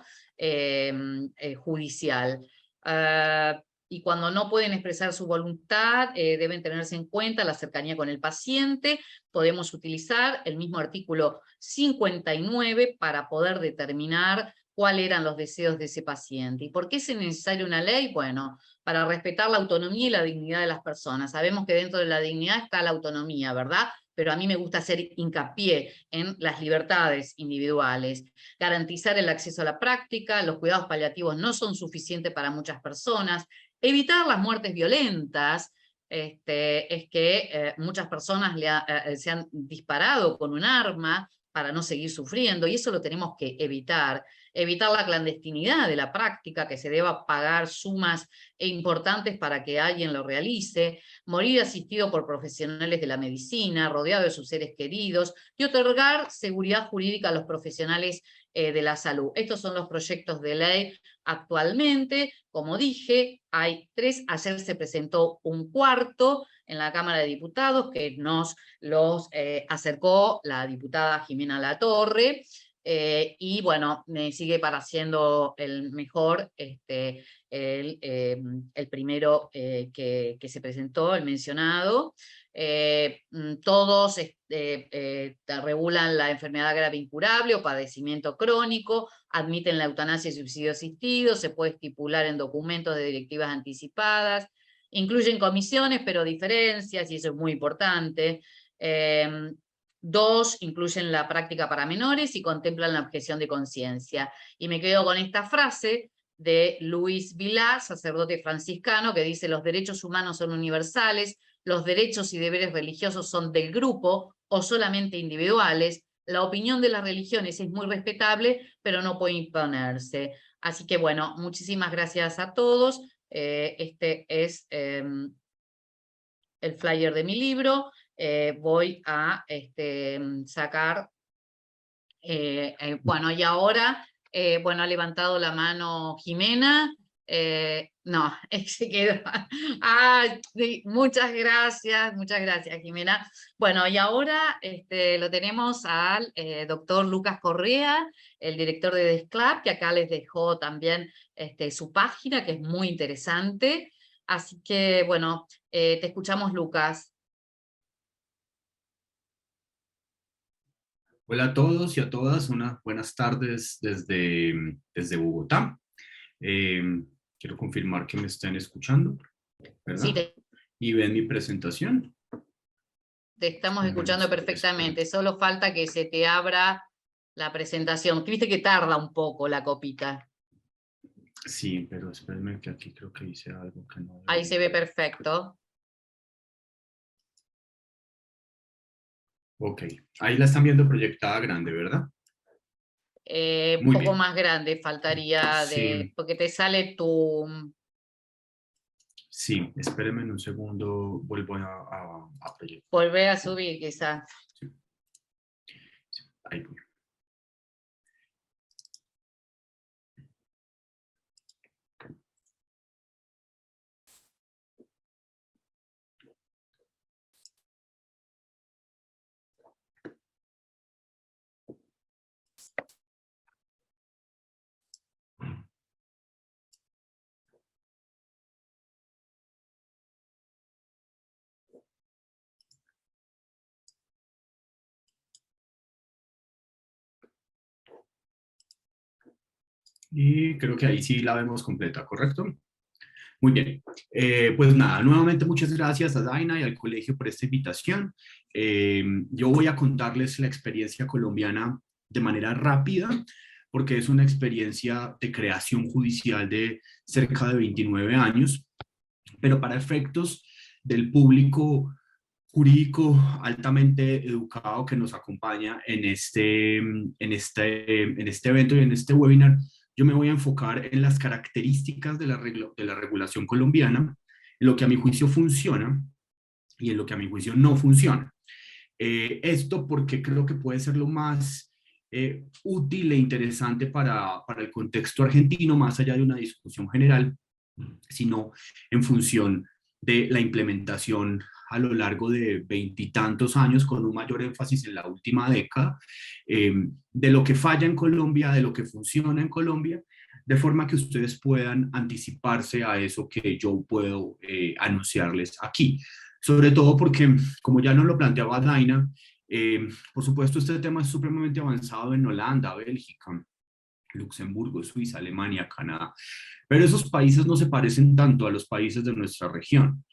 S2: judicial. Y cuando no pueden expresar su voluntad, deben tenerse en cuenta la cercanía con el paciente. Podemos utilizar el mismo artículo 59 para poder determinar cuáles eran los deseos de ese paciente. ¿Y por qué es necesaria una ley? Bueno, para respetar la autonomía y la dignidad de las personas. Sabemos que dentro de la dignidad está la autonomía, ¿verdad? Pero a mí me gusta hacer hincapié en las libertades individuales. Garantizar el acceso a la práctica, los cuidados paliativos no son suficientes para muchas personas. Evitar las muertes violentas, es que muchas personas se han disparado con un arma para no seguir sufriendo, y eso lo tenemos que evitar. Evitar la clandestinidad de la práctica, que se deba pagar sumas importantes para que alguien lo realice, morir asistido por profesionales de la medicina, rodeado de sus seres queridos, y otorgar seguridad jurídica a los profesionales de la salud. Estos son los proyectos de ley actualmente. Como dije, hay 3, ayer se presentó un cuarto en la Cámara de Diputados que nos los acercó la diputada Jimena Latorre, y bueno, me sigue pareciendo el mejor, el primero que se presentó, el mencionado. Todos regulan la enfermedad grave incurable o padecimiento crónico, admiten la eutanasia y suicidio asistido, se puede estipular en documentos de directivas anticipadas, incluyen comisiones, pero diferencias, y eso es muy importante. 2, incluyen la práctica para menores y contemplan la objeción de conciencia. Y me quedo con esta frase de Luis Vilar, sacerdote franciscano, que dice: los derechos humanos son universales, los derechos y deberes religiosos son del grupo o solamente individuales. La opinión de las religiones es muy respetable, pero no puede imponerse. Así que bueno, muchísimas gracias a todos. Este es el flyer de mi libro. Voy a sacar, bueno, y ahora, bueno, ha levantado la mano Jimena. No, se quedó. Sí, muchas gracias Jimena. Bueno, y ahora lo tenemos al doctor Lucas Correa, el director de DESCLAP, que acá les dejó también su página, que es muy interesante. Así que, bueno, te escuchamos, Lucas.
S3: Hola a todos y a todas, unas buenas tardes desde Bogotá. Quiero confirmar que me están escuchando, ¿verdad?
S2: Sí,
S3: y ven mi presentación.
S2: Te estamos escuchando perfectamente, solo falta que se te abra la presentación. Viste que tarda un poco la copita.
S3: Sí, pero espérenme que aquí creo que hice algo que no...
S2: Ahí se ve perfecto.
S3: Ok, ahí la están viendo proyectada grande, ¿verdad?
S2: Un poco más grande faltaría,
S3: sí.
S2: porque te sale tu...
S3: Sí, espérenme un segundo, vuelvo a proyectar.
S2: Volver a subir quizás.
S3: Sí. Sí, ahí voy. Y creo que ahí sí la vemos completa, ¿correcto? Muy bien. Pues nada, nuevamente muchas gracias a Daina y al colegio por esta invitación. Yo voy a contarles la experiencia colombiana de manera rápida, porque es una experiencia de creación judicial de cerca de 29 años, pero para efectos del público jurídico altamente educado que nos acompaña en este evento y en este webinar, yo me voy a enfocar en las características de la regulación colombiana, en lo que a mi juicio funciona y en lo que a mi juicio no funciona. Esto porque creo que puede ser lo más útil e interesante para el contexto argentino, más allá de una discusión general, sino en función de la implementación a lo largo de 20 y tantos años, con un mayor énfasis en la última década, de lo que falla en Colombia, de lo que funciona en Colombia, de forma que ustedes puedan anticiparse a eso que yo puedo anunciarles aquí. Sobre todo porque, como ya nos lo planteaba Daina, por supuesto este tema es supremamente avanzado en Holanda, Bélgica, Luxemburgo, Suiza, Alemania, Canadá, pero esos países no se parecen tanto a los países de nuestra región.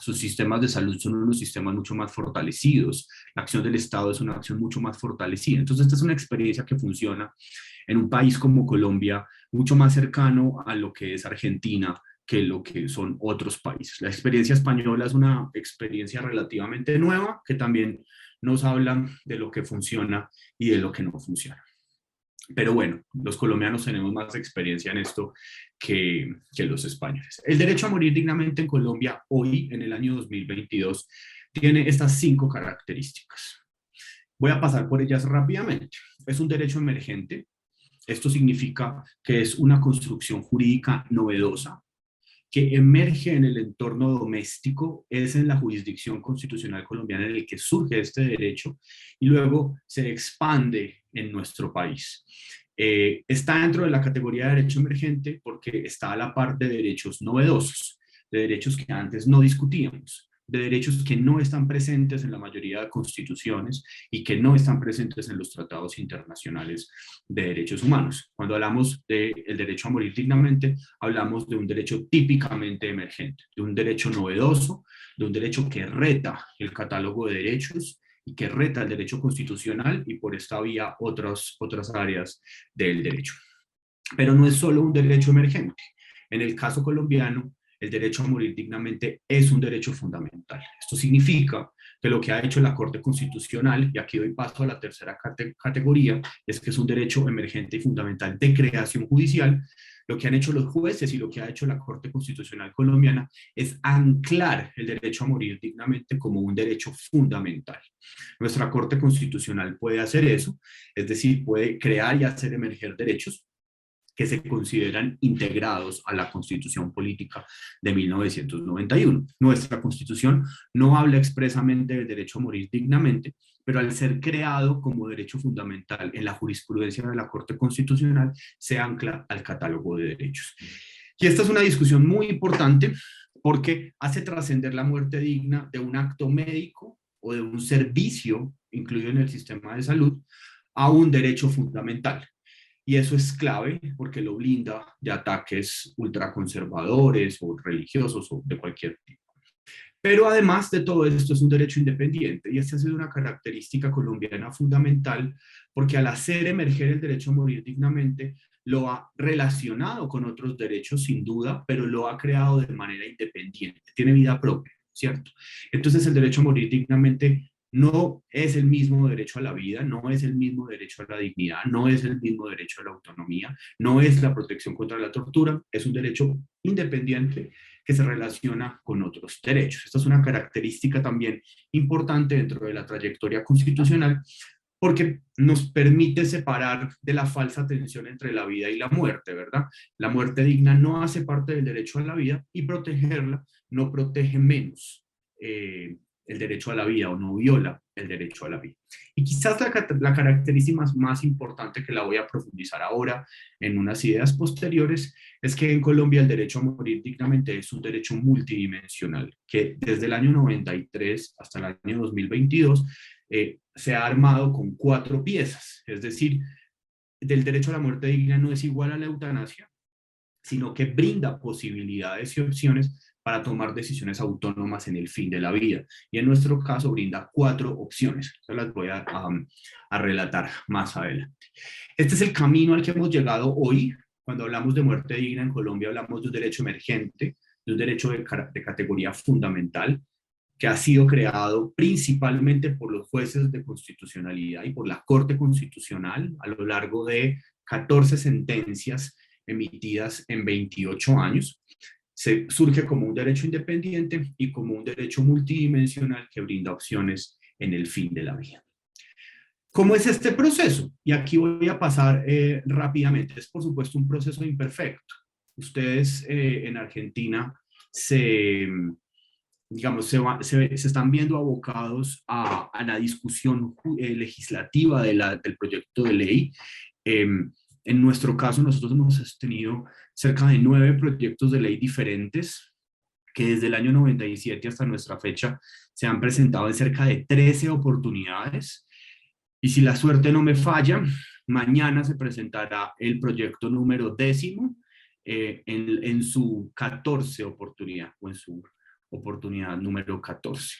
S3: Sus sistemas de salud son unos sistemas mucho más fortalecidos, la acción del Estado es una acción mucho más fortalecida. Entonces esta es una experiencia que funciona en un país como Colombia, mucho más cercano a lo que es Argentina que lo que son otros países. La experiencia española es una experiencia relativamente nueva que también nos habla de lo que funciona y de lo que no funciona. Pero bueno, los colombianos tenemos más experiencia en esto que los españoles. El derecho a morir dignamente en Colombia hoy, en el año 2022, tiene estas 5 características. Voy a pasar por ellas rápidamente. Es un derecho emergente. Esto significa que es una construcción jurídica novedosa, que emerge en el entorno doméstico, es en la jurisdicción constitucional colombiana en el que surge este derecho y luego se expande en nuestro país. Está dentro de la categoría de derecho emergente porque está a la par de derechos novedosos, de derechos que antes no discutíamos, de derechos que no están presentes en la mayoría de constituciones y que no están presentes en los tratados internacionales de derechos humanos. Cuando hablamos del derecho a morir dignamente, hablamos de un derecho típicamente emergente, de un derecho novedoso, de un derecho que reta el catálogo de derechos y que reta el derecho constitucional y por esta vía otras áreas del derecho. Pero no es solo un derecho emergente. En el caso colombiano, el derecho a morir dignamente es un derecho fundamental. Esto significa que lo que ha hecho la Corte Constitucional, y aquí doy paso a la tercera categoría, es que es un derecho emergente y fundamental de creación judicial. Lo que han hecho los jueces y lo que ha hecho la Corte Constitucional colombiana es anclar el derecho a morir dignamente como un derecho fundamental. Nuestra Corte Constitucional puede hacer eso, es decir, puede crear y hacer emerger derechos que se consideran integrados a la Constitución Política de 1991. Nuestra Constitución no habla expresamente del derecho a morir dignamente, pero al ser creado como derecho fundamental en la jurisprudencia de la Corte Constitucional, se ancla al catálogo de derechos. Y esta es una discusión muy importante porque hace trascender la muerte digna de un acto médico o de un servicio incluido en el sistema de salud a un derecho fundamental. Y eso es clave porque lo blinda de ataques ultraconservadores o religiosos o de cualquier tipo. Pero además de todo esto es un derecho independiente y esta ha sido una característica colombiana fundamental porque al hacer emerger el derecho a morir dignamente lo ha relacionado con otros derechos sin duda, pero lo ha creado de manera independiente, tiene vida propia, ¿cierto? Entonces el derecho a morir dignamente no es el mismo derecho a la vida, no es el mismo derecho a la dignidad, no es el mismo derecho a la autonomía, no es la protección contra la tortura, es un derecho independiente que se relaciona con otros derechos. Esta es una característica también importante dentro de la trayectoria constitucional porque nos permite separar de la falsa tensión entre la vida y la muerte, ¿verdad? La muerte digna no hace parte del derecho a la vida y protegerla no protege menos el derecho a la vida o no viola el derecho a la vida. Y quizás la característica más importante que la voy a profundizar ahora en unas ideas posteriores es que en Colombia el derecho a morir dignamente es un derecho multidimensional que desde el año 93 hasta el año 2022 se ha armado con 4 piezas, es decir, del derecho a la muerte digna no es igual a la eutanasia, sino que brinda posibilidades y opciones para tomar decisiones autónomas en el fin de la vida. Y en nuestro caso brinda 4 opciones. Se las voy a relatar más adelante. Este es el camino al que hemos llegado hoy. Cuando hablamos de muerte digna en Colombia, hablamos de un derecho emergente, de un derecho de categoría fundamental, que ha sido creado principalmente por los jueces de constitucionalidad y por la Corte Constitucional a lo largo de 14 sentencias emitidas en 28 años. Surge como un derecho independiente y como un derecho multidimensional que brinda opciones en el fin de la vida. ¿Cómo es este proceso? Y aquí voy a pasar rápidamente. Es por supuesto un proceso imperfecto. Ustedes en Argentina se digamos, se están viendo abocados a la discusión legislativa del proyecto de ley. En nuestro caso, nosotros hemos tenido cerca de 9 proyectos de ley diferentes que desde el año 97 hasta nuestra fecha se han presentado en cerca de 13 oportunidades. Y si la suerte no me falla, mañana se presentará el proyecto número 10 en su 14 oportunidad, o en su oportunidad número 14.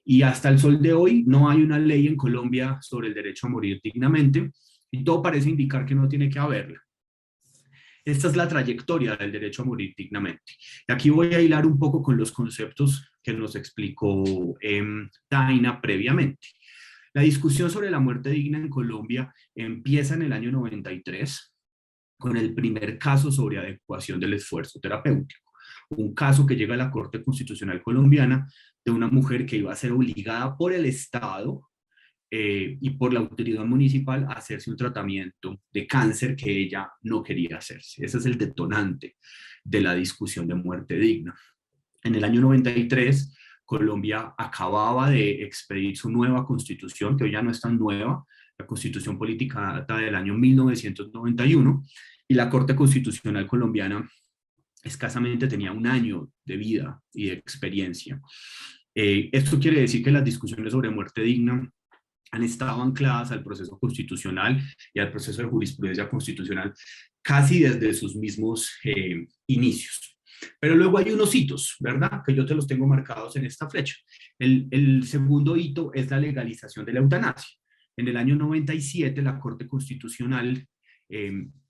S3: Y hasta el sol de hoy no hay una ley en Colombia sobre el derecho a morir dignamente, y todo parece indicar que no tiene que haberla. Esta es la trayectoria del derecho a morir dignamente. Y aquí voy a hilar un poco con los conceptos que nos explicó Daina previamente. La discusión sobre la muerte digna en Colombia empieza en el año 93 con el primer caso sobre adecuación del esfuerzo terapéutico. Un caso que llega a la Corte Constitucional Colombiana de una mujer que iba a ser obligada por el Estado y por la autoridad municipal a hacerse un tratamiento de cáncer que ella no quería hacerse. Ese es el detonante de la discusión de muerte digna. En el año 93, Colombia acababa de expedir su nueva constitución, que hoy ya no es tan nueva. La constitución política data del año 1991, y la Corte Constitucional colombiana escasamente tenía un año de vida y de experiencia. Esto quiere decir que las discusiones sobre muerte digna han estado ancladas al proceso constitucional y al proceso de jurisprudencia constitucional casi desde sus mismos inicios. Pero luego hay unos hitos, ¿verdad? Que yo te los tengo marcados en esta flecha. El segundo hito es la legalización de la eutanasia. En el año 97 la Corte Constitucional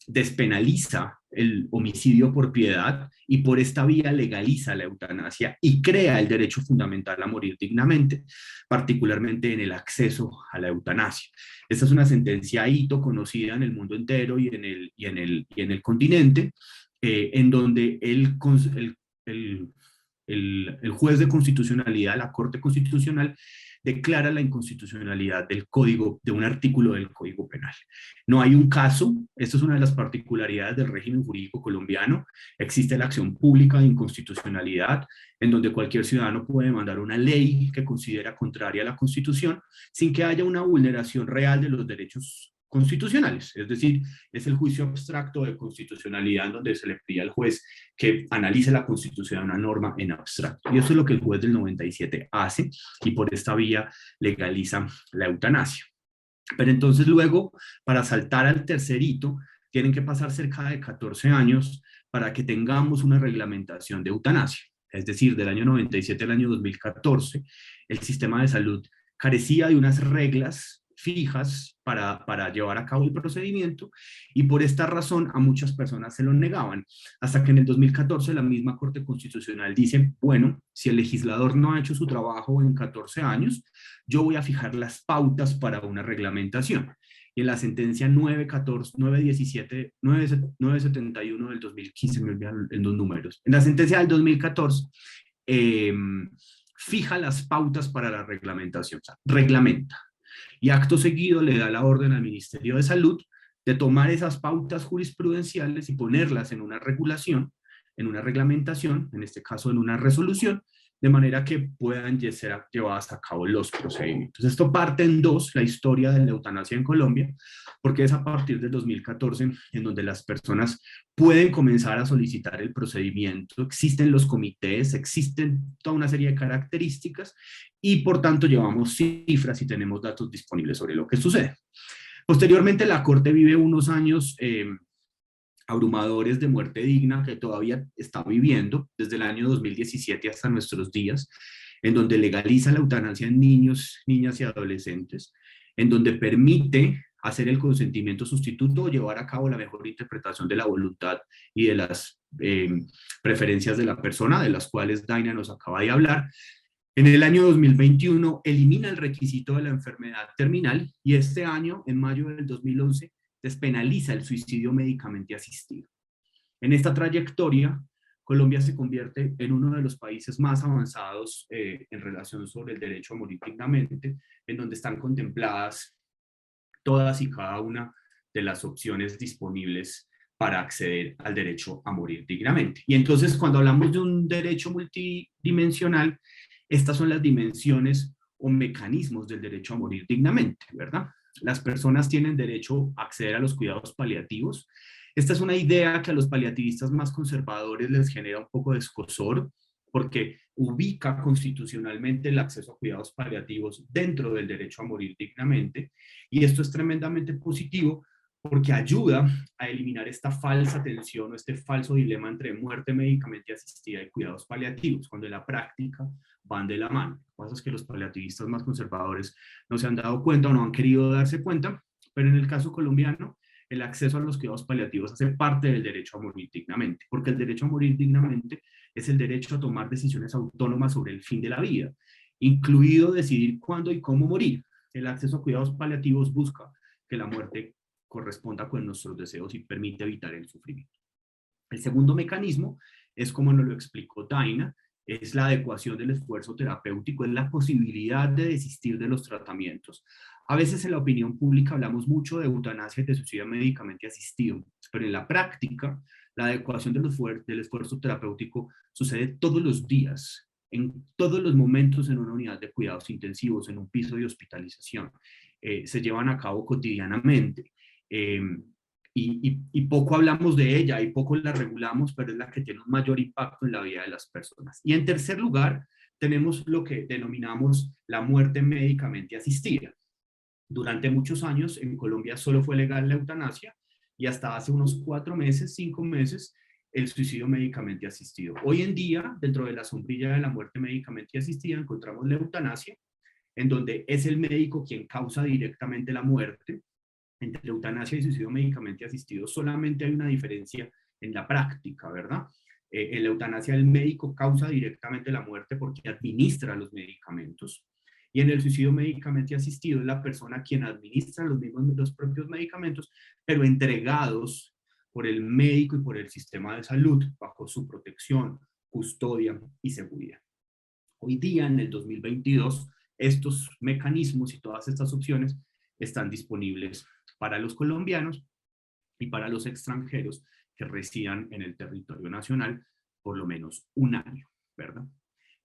S3: despenaliza el homicidio por piedad y por esta vía legaliza la eutanasia y crea el derecho fundamental a morir dignamente, particularmente en el acceso a la eutanasia. Esta es una sentencia hito conocida en el mundo entero y en el continente, en donde el juez de constitucionalidad, la Corte Constitucional, declara la inconstitucionalidad del código, de un artículo del Código Penal. No hay un caso, esto es una de las particularidades del régimen jurídico colombiano, existe la acción pública de inconstitucionalidad, en donde cualquier ciudadano puede demandar una ley que considera contraria a la Constitución, sin que haya una vulneración real de los derechos constitucionales, es decir, es el juicio abstracto de constitucionalidad en donde se le pide al juez que analice la constitución de una norma en abstracto. Y eso es lo que el juez del 97 hace, y por esta vía legaliza la eutanasia. Pero entonces luego, para saltar al tercer hito, tienen que pasar cerca de 14 años para que tengamos una reglamentación de eutanasia. Es decir, del año 97 al año 2014, el sistema de salud carecía de unas reglas fijas para llevar a cabo el procedimiento, y por esta razón a muchas personas se lo negaban, hasta que en el 2014 la misma Corte Constitucional dice, bueno, si el legislador no ha hecho su trabajo en 14 años, yo voy a fijar las pautas para una reglamentación. Y en la sentencia 971 del 2015, me olvidan en los números, en la sentencia del 2014, fija las pautas para la reglamentación, o sea, reglamenta. Y acto seguido le da la orden al Ministerio de Salud de tomar esas pautas jurisprudenciales y ponerlas en una regulación, en una reglamentación, en este caso en una resolución, de manera que puedan ser llevadas a cabo los procedimientos. Esto parte en dos, la historia de la eutanasia en Colombia, porque es a partir del 2014 en donde las personas pueden comenzar a solicitar el procedimiento, existen los comités, existen toda una serie de características, y por tanto llevamos cifras y tenemos datos disponibles sobre lo que sucede. Posteriormente la Corte vive unos años abrumadores de muerte digna que todavía está viviendo desde el año 2017 hasta nuestros días, en donde legaliza la eutanasia en niños, niñas y adolescentes, en donde permite hacer el consentimiento sustituto o llevar a cabo la mejor interpretación de la voluntad y de las preferencias de la persona, de las cuales Daina nos acaba de hablar. En el año 2021 elimina el requisito de la enfermedad terminal, y este año, en mayo del 2011, despenaliza el suicidio médicamente asistido. En esta trayectoria, Colombia se convierte en uno de los países más avanzados en relación sobre el derecho a morir dignamente, en donde están contempladas todas y cada una de las opciones disponibles para acceder al derecho a morir dignamente. Y entonces, cuando hablamos de un derecho multidimensional, Estas son las dimensiones o mecanismos del derecho a morir dignamente, ¿verdad? Las personas tienen derecho a acceder a los cuidados paliativos. Esta es una idea que a los paliativistas más conservadores les genera un poco de escozor, porque ubica constitucionalmente el acceso a cuidados paliativos dentro del derecho a morir dignamente, y esto es tremendamente positivo porque ayuda a eliminar esta falsa tensión o este falso dilema entre muerte médicamente asistida y cuidados paliativos, cuando en la práctica van de la mano. Lo que pasa es que los paliativistas más conservadores no se han dado cuenta o no han querido darse cuenta, pero en el caso colombiano, el acceso a los cuidados paliativos hace parte del derecho a morir dignamente, porque el derecho a morir dignamente es el derecho a tomar decisiones autónomas sobre el fin de la vida, incluido decidir cuándo y cómo morir. El acceso a cuidados paliativos busca que la muerte corresponda con nuestros deseos y permite evitar el sufrimiento. El segundo mecanismo es, como nos lo explicó Daina, es la adecuación del esfuerzo terapéutico, es la posibilidad de desistir de los tratamientos. A veces en la opinión pública hablamos mucho de eutanasia y de suicidio médicamente asistido, pero en la práctica la adecuación del esfuerzo terapéutico sucede todos los días, en todos los momentos en una unidad de cuidados intensivos, en un piso de hospitalización. Se llevan a cabo cotidianamente. Y poco hablamos de ella y poco la regulamos, pero es la que tiene un mayor impacto en la vida de las personas. Y en tercer lugar, tenemos lo que denominamos la muerte médicamente asistida. Durante muchos años en Colombia solo fue legal la eutanasia y hasta hace unos 4 meses, 5 meses, el suicidio médicamente asistido. Hoy en día, dentro de la sombrilla de la muerte médicamente asistida, encontramos la eutanasia, en donde es el médico quien causa directamente la muerte. Entre eutanasia y suicidio médicamente asistido solamente hay una diferencia en la práctica, ¿verdad? En la eutanasia el médico causa directamente la muerte porque administra los medicamentos, y en el suicidio médicamente asistido es la persona quien administra los propios medicamentos, pero entregados por el médico y por el sistema de salud bajo su protección, custodia y seguridad. Hoy día, en el 2022, estos mecanismos y todas estas opciones están disponibles para los colombianos y para los extranjeros que residan en el territorio nacional por lo menos un año, ¿verdad?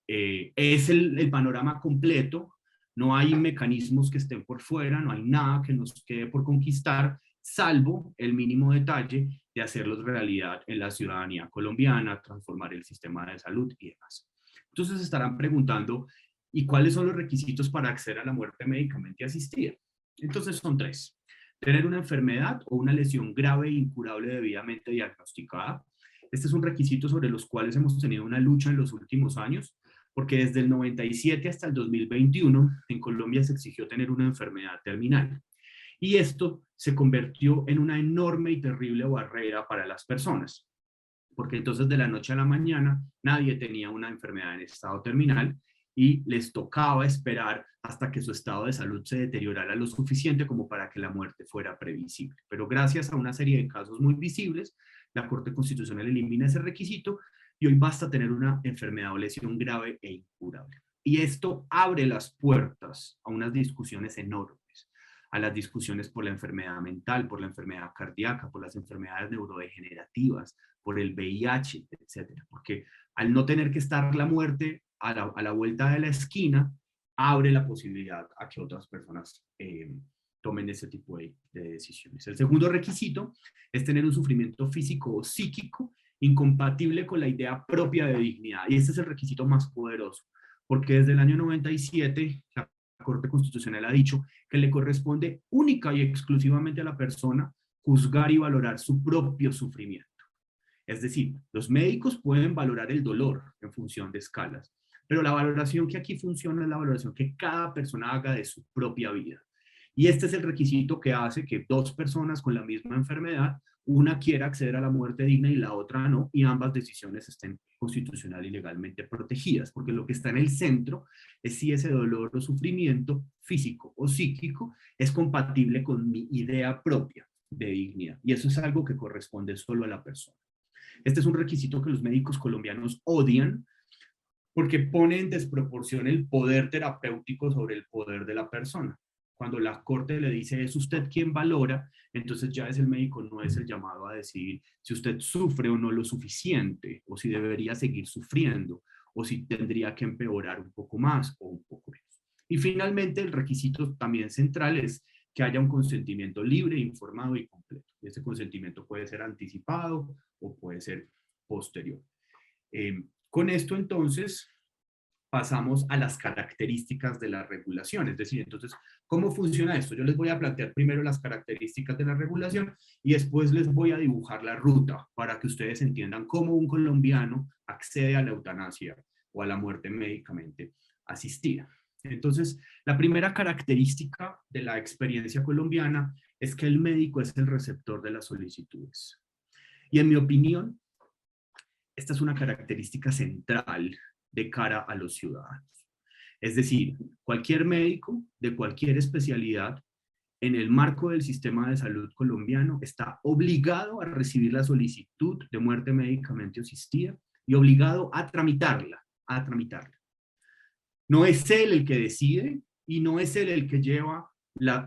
S3: Es el panorama completo, no hay mecanismos que estén por fuera, no hay nada que nos quede por conquistar, salvo el mínimo detalle de hacerlos realidad en la ciudadanía colombiana, transformar el sistema de salud y demás. Entonces estarán preguntando, ¿y cuáles son los requisitos para acceder a la muerte médicamente asistida? Entonces son 3. Tener una enfermedad o una lesión grave e incurable debidamente diagnosticada. Este es un requisito sobre los cuales hemos tenido una lucha en los últimos años, porque desde el 97 hasta el 2021 en Colombia se exigió tener una enfermedad terminal. Y esto se convirtió en una enorme y terrible barrera para las personas, porque entonces de la noche a la mañana nadie tenía una enfermedad en estado terminal y les tocaba esperar hasta que su estado de salud se deteriorara lo suficiente como para que la muerte fuera previsible. Pero gracias a una serie de casos muy visibles, la Corte Constitucional elimina ese requisito y hoy basta tener una enfermedad o lesión grave e incurable. Y esto abre las puertas a unas discusiones enormes, a las discusiones por la enfermedad mental, por la enfermedad cardíaca, por las enfermedades neurodegenerativas, por el VIH, etcétera. Porque al no tener que estar la muerte a la vuelta de la esquina, abre la posibilidad a que otras personas tomen ese tipo de decisiones. El segundo requisito es tener un sufrimiento físico o psíquico incompatible con la idea propia de dignidad. Y este es el requisito más poderoso, porque desde el año 97 la Corte Constitucional ha dicho que le corresponde única y exclusivamente a la persona juzgar y valorar su propio sufrimiento. Es decir, los médicos pueden valorar el dolor en función de escalas, pero la valoración que aquí funciona es la valoración que cada persona haga de su propia vida. Y este es el requisito que hace que 2 personas con la misma enfermedad, una quiera acceder a la muerte digna y la otra no, y ambas decisiones estén constitucional y legalmente protegidas, porque lo que está en el centro es si ese dolor o sufrimiento físico o psíquico es compatible con mi idea propia de dignidad. Y eso es algo que corresponde solo a la persona. Este es un requisito que los médicos colombianos odian, porque pone en desproporción el poder terapéutico sobre el poder de la persona. Cuando la Corte le dice, es usted quien valora, entonces ya es el médico, no es el llamado a decidir si usted sufre o no lo suficiente, o si debería seguir sufriendo, o si tendría que empeorar un poco más o un poco menos. Y finalmente, el requisito también central es que haya un consentimiento libre, informado y completo. Ese consentimiento puede ser anticipado o puede ser posterior. Con esto, entonces, pasamos a las características de la regulación. Es decir, entonces, ¿cómo funciona esto? Yo les voy a plantear primero las características de la regulación y después les voy a dibujar la ruta para que ustedes entiendan cómo un colombiano accede a la eutanasia o a la muerte médicamente asistida. Entonces, la primera característica de la experiencia colombiana es que el médico es el receptor de las solicitudes. Y en mi opinión, esta es una característica central de cara a los ciudadanos. Es decir, cualquier médico de cualquier especialidad en el marco del sistema de salud colombiano está obligado a recibir la solicitud de muerte médicamente asistida y obligado a tramitarla, No es él el que decide y no es él el que lleva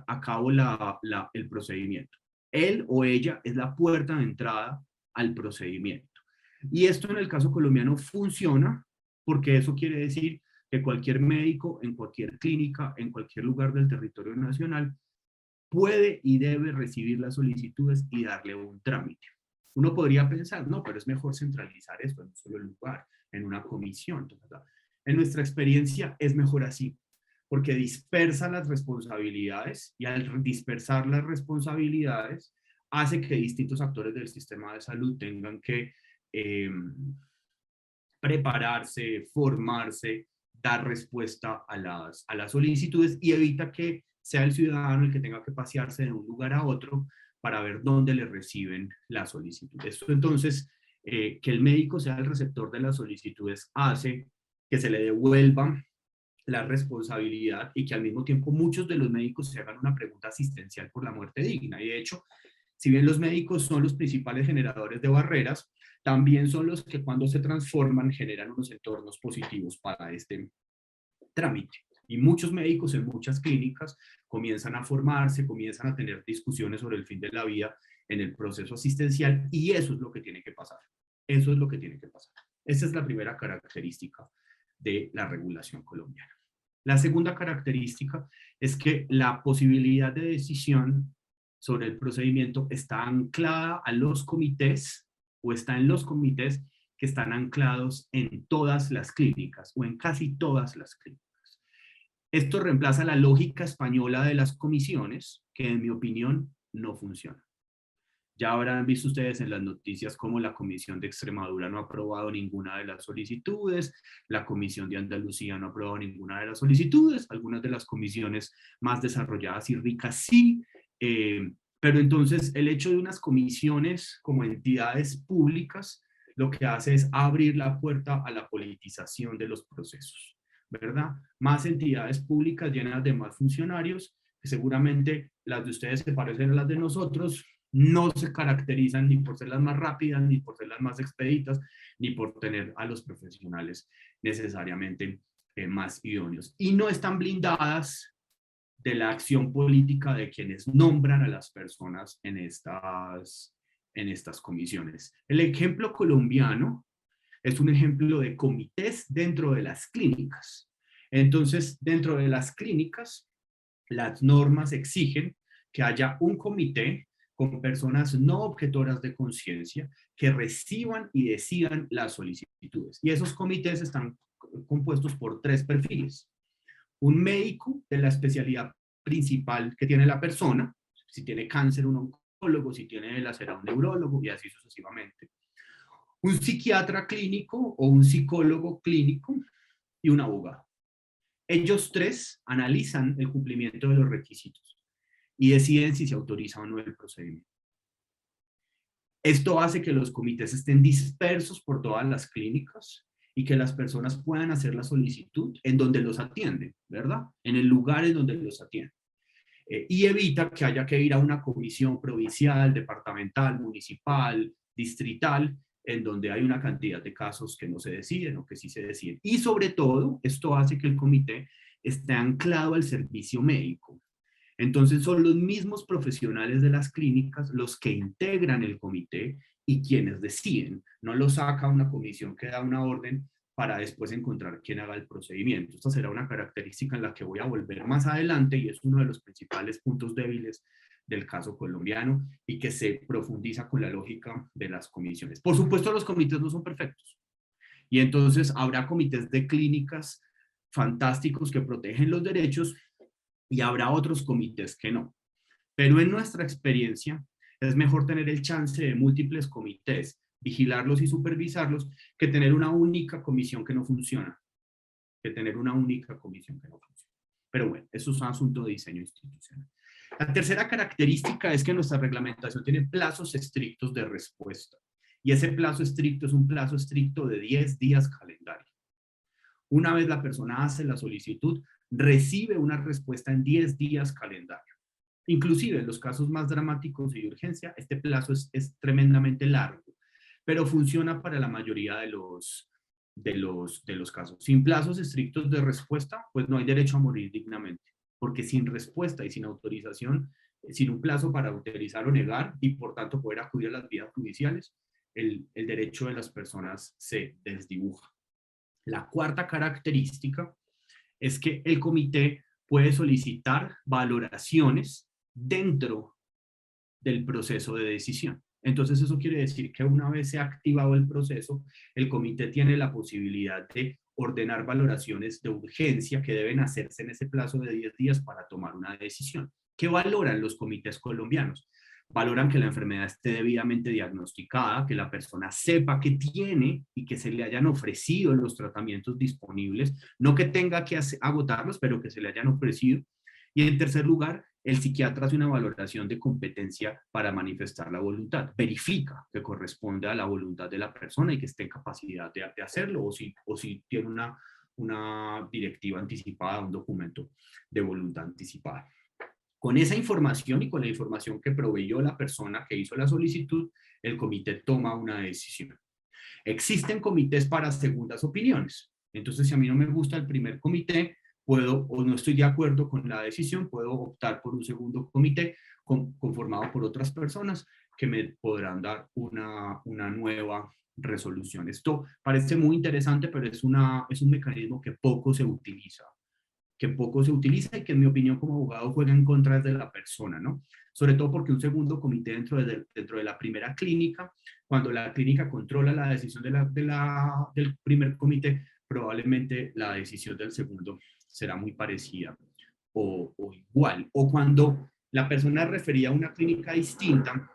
S3: a cabo el procedimiento. Él o ella es la puerta de entrada al procedimiento. Y esto en el caso colombiano funciona porque eso quiere decir que cualquier médico en cualquier clínica, en cualquier lugar del territorio nacional, puede y debe recibir las solicitudes y darle un trámite. Uno podría pensar, no, pero es mejor centralizar esto en un solo lugar, en una comisión. En nuestra experiencia es mejor así, porque dispersa las responsabilidades y al dispersar las responsabilidades hace que distintos actores del sistema de salud tengan que prepararse, formarse, dar respuesta a las solicitudes y evita que sea el ciudadano el que tenga que pasearse de un lugar a otro para ver dónde le reciben las solicitudes. Esto entonces, que el médico sea el receptor de las solicitudes hace que se le devuelva la responsabilidad y que al mismo tiempo muchos de los médicos se hagan una pregunta asistencial por la muerte digna. Y de hecho, si bien los médicos son los principales generadores de barreras, también son los que cuando se transforman generan unos entornos positivos para este trámite. Y muchos médicos en muchas clínicas comienzan a formarse, comienzan a tener discusiones sobre el fin de la vida en el proceso asistencial y eso es lo que tiene que pasar. Eso es lo que tiene que pasar. Esa es la primera característica de la regulación colombiana. La segunda característica es que la posibilidad de decisión sobre el procedimiento está anclada a los comités o está en los comités que están anclados en todas las clínicas o en casi todas las clínicas. Esto reemplaza la lógica española de las comisiones, que en mi opinión no funciona. Ya habrán visto ustedes en las noticias cómo la Comisión de Extremadura no ha aprobado ninguna de las solicitudes, la Comisión de Andalucía no ha aprobado ninguna de las solicitudes, algunas de las comisiones más desarrolladas y ricas sí, pero entonces el hecho de unas comisiones como entidades públicas lo que hace es abrir la puerta a la politización de los procesos, ¿verdad? Más entidades públicas llenas de más funcionarios, que seguramente las de ustedes se parecen a las de nosotros, no se caracterizan ni por ser las más rápidas, ni por ser las más expeditas, ni por tener a los profesionales necesariamente más idóneos. Y no están blindadas de la acción política de quienes nombran a las personas en estas comisiones. El ejemplo colombiano es un ejemplo de comités dentro de las clínicas. Entonces, dentro de las clínicas, las normas exigen que haya un comité con personas no objetoras de conciencia que reciban y decidan las solicitudes. Y esos comités están compuestos por 3 perfiles. Un médico de la especialidad principal que tiene la persona, si tiene cáncer, un oncólogo, si tiene ELA será un neurólogo y así sucesivamente. Un psiquiatra clínico o un psicólogo clínico y un abogado. Ellos 3 analizan el cumplimiento de los requisitos y deciden si se autoriza o no el procedimiento. Esto hace que los comités estén dispersos por todas las clínicas y que las personas puedan hacer la solicitud en donde los atienden, ¿verdad? En el lugar en donde los atienden. Y evita que haya que ir a una comisión provincial, departamental, municipal, distrital, en donde hay una cantidad de casos que no se deciden o que sí se deciden. Y sobre todo, esto hace que el comité esté anclado al servicio médico. Entonces son los mismos profesionales de las clínicas los que integran el comité y quienes deciden. No lo saca una comisión que da una orden para después encontrar quién haga el procedimiento. Esta será una característica en la que voy a volver más adelante y es uno de los principales puntos débiles del caso colombiano y que se profundiza con la lógica de las comisiones. Por supuesto, los comités no son perfectos y entonces habrá comités de clínicas fantásticos que protegen los derechos y habrá otros comités que no. Pero en nuestra experiencia es mejor tener el chance de múltiples comités, vigilarlos y supervisarlos, que tener una única comisión que no funciona. Pero bueno, eso es un asunto de diseño institucional. La tercera característica es que nuestra reglamentación tiene plazos estrictos de respuesta. Y ese plazo estricto es un plazo estricto de 10 días calendario. Una vez la persona hace la solicitud, recibe una respuesta en 10 días calendario. Inclusive en los casos más dramáticos y de urgencia, este plazo es tremendamente largo, pero funciona para la mayoría de los casos. Sin plazos estrictos de respuesta, pues no hay derecho a morir dignamente, porque sin respuesta y sin autorización, sin un plazo para autorizar o negar y por tanto poder acudir a las vías judiciales, el derecho de las personas se desdibuja. La cuarta característica es que el comité puede solicitar valoraciones dentro del proceso de decisión. Entonces eso quiere decir que una vez se ha activado el proceso, el comité tiene la posibilidad de ordenar valoraciones de urgencia que deben hacerse en ese plazo de 10 días para tomar una decisión. ¿Qué valoran los comités colombianos? Valoran que la enfermedad esté debidamente diagnosticada, que la persona sepa que tiene y que se le hayan ofrecido los tratamientos disponibles, no que tenga que agotarlos, pero que se le hayan ofrecido. Y en tercer lugar, el psiquiatra hace una valoración de competencia para manifestar la voluntad. Verifica que corresponde a la voluntad de la persona y que esté en capacidad de hacerlo, o si tiene una directiva anticipada, un documento de voluntad anticipada. Con esa información y con la información que proveyó la persona que hizo la solicitud, el comité toma una decisión. Existen comités para segundas opiniones. Entonces, si a mí no me gusta el primer comité, puedo, o no estoy de acuerdo con la decisión, puedo optar por un segundo comité conformado por otras personas que me podrán dar una nueva resolución. Esto parece muy interesante, pero es un mecanismo que poco se utiliza y que en mi opinión como abogado juega en contra de la persona, ¿no? Sobre todo porque un segundo comité dentro de la primera clínica, cuando la clínica controla la decisión del primer comité, probablemente la decisión del segundo será muy parecida o igual. O cuando la persona es referida a una clínica distinta,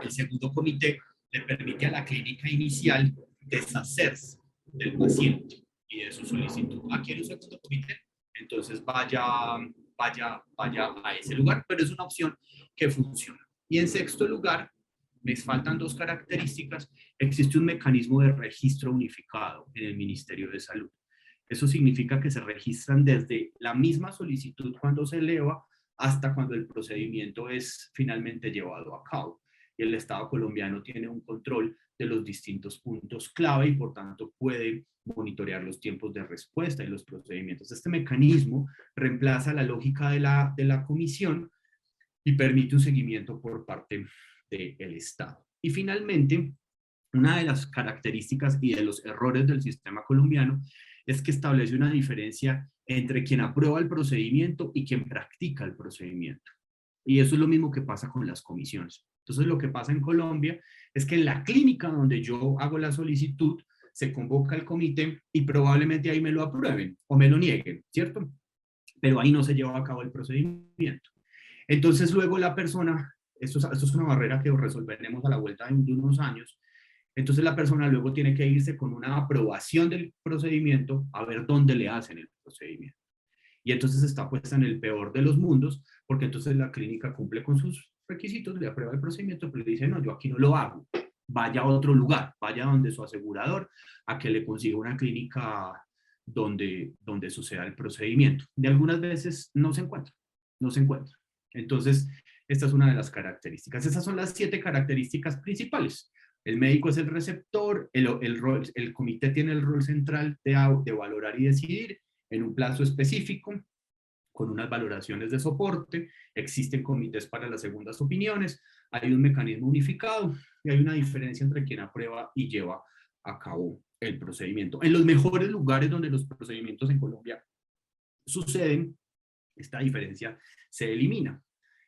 S3: el segundo comité le permite a la clínica inicial deshacerse del paciente y de su solicitud. Aquí en un segundo comité, entonces vaya a ese lugar, pero es una opción que funciona. Y en sexto lugar, me faltan dos características. Existe un mecanismo de registro unificado en el Ministerio de Salud. Eso significa que se registran desde la misma solicitud cuando se eleva hasta cuando el procedimiento es finalmente llevado a cabo. Y el Estado colombiano tiene un control de los distintos puntos clave y por tanto puede monitorear los tiempos de respuesta y los procedimientos. Este mecanismo reemplaza la lógica de la comisión y permite un seguimiento por parte del Estado. Y finalmente, una de las características y de los errores del sistema colombiano es que establece una diferencia entre quien aprueba el procedimiento y quien practica el procedimiento. Y eso es lo mismo que pasa con las comisiones. Entonces, lo que pasa en Colombia es que en la clínica donde yo hago la solicitud, se convoca el comité y probablemente ahí me lo aprueben o me lo nieguen, ¿cierto? Pero ahí no se lleva a cabo el procedimiento. Entonces, luego la persona, esto es una barrera que resolveremos a la vuelta de unos años, entonces la persona luego tiene que irse con una aprobación del procedimiento a ver dónde le hacen el procedimiento. Y entonces está puesta en el peor de los mundos, porque entonces la clínica cumple con sus requisitos, le aprueba el procedimiento, pero le dice, no, yo aquí no lo hago. Vaya a otro lugar, vaya donde su asegurador, a que le consiga una clínica donde suceda el procedimiento. De algunas veces no se encuentra. Entonces, esta es una de las características. Esas son las 7 características principales. El médico es el receptor, el comité tiene el rol central de valorar y decidir en un plazo específico, con unas valoraciones de soporte, existen comités para las segundas opiniones, hay un mecanismo unificado y hay una diferencia entre quien aprueba y lleva a cabo el procedimiento. En los mejores lugares donde los procedimientos en Colombia suceden, esta diferencia se elimina.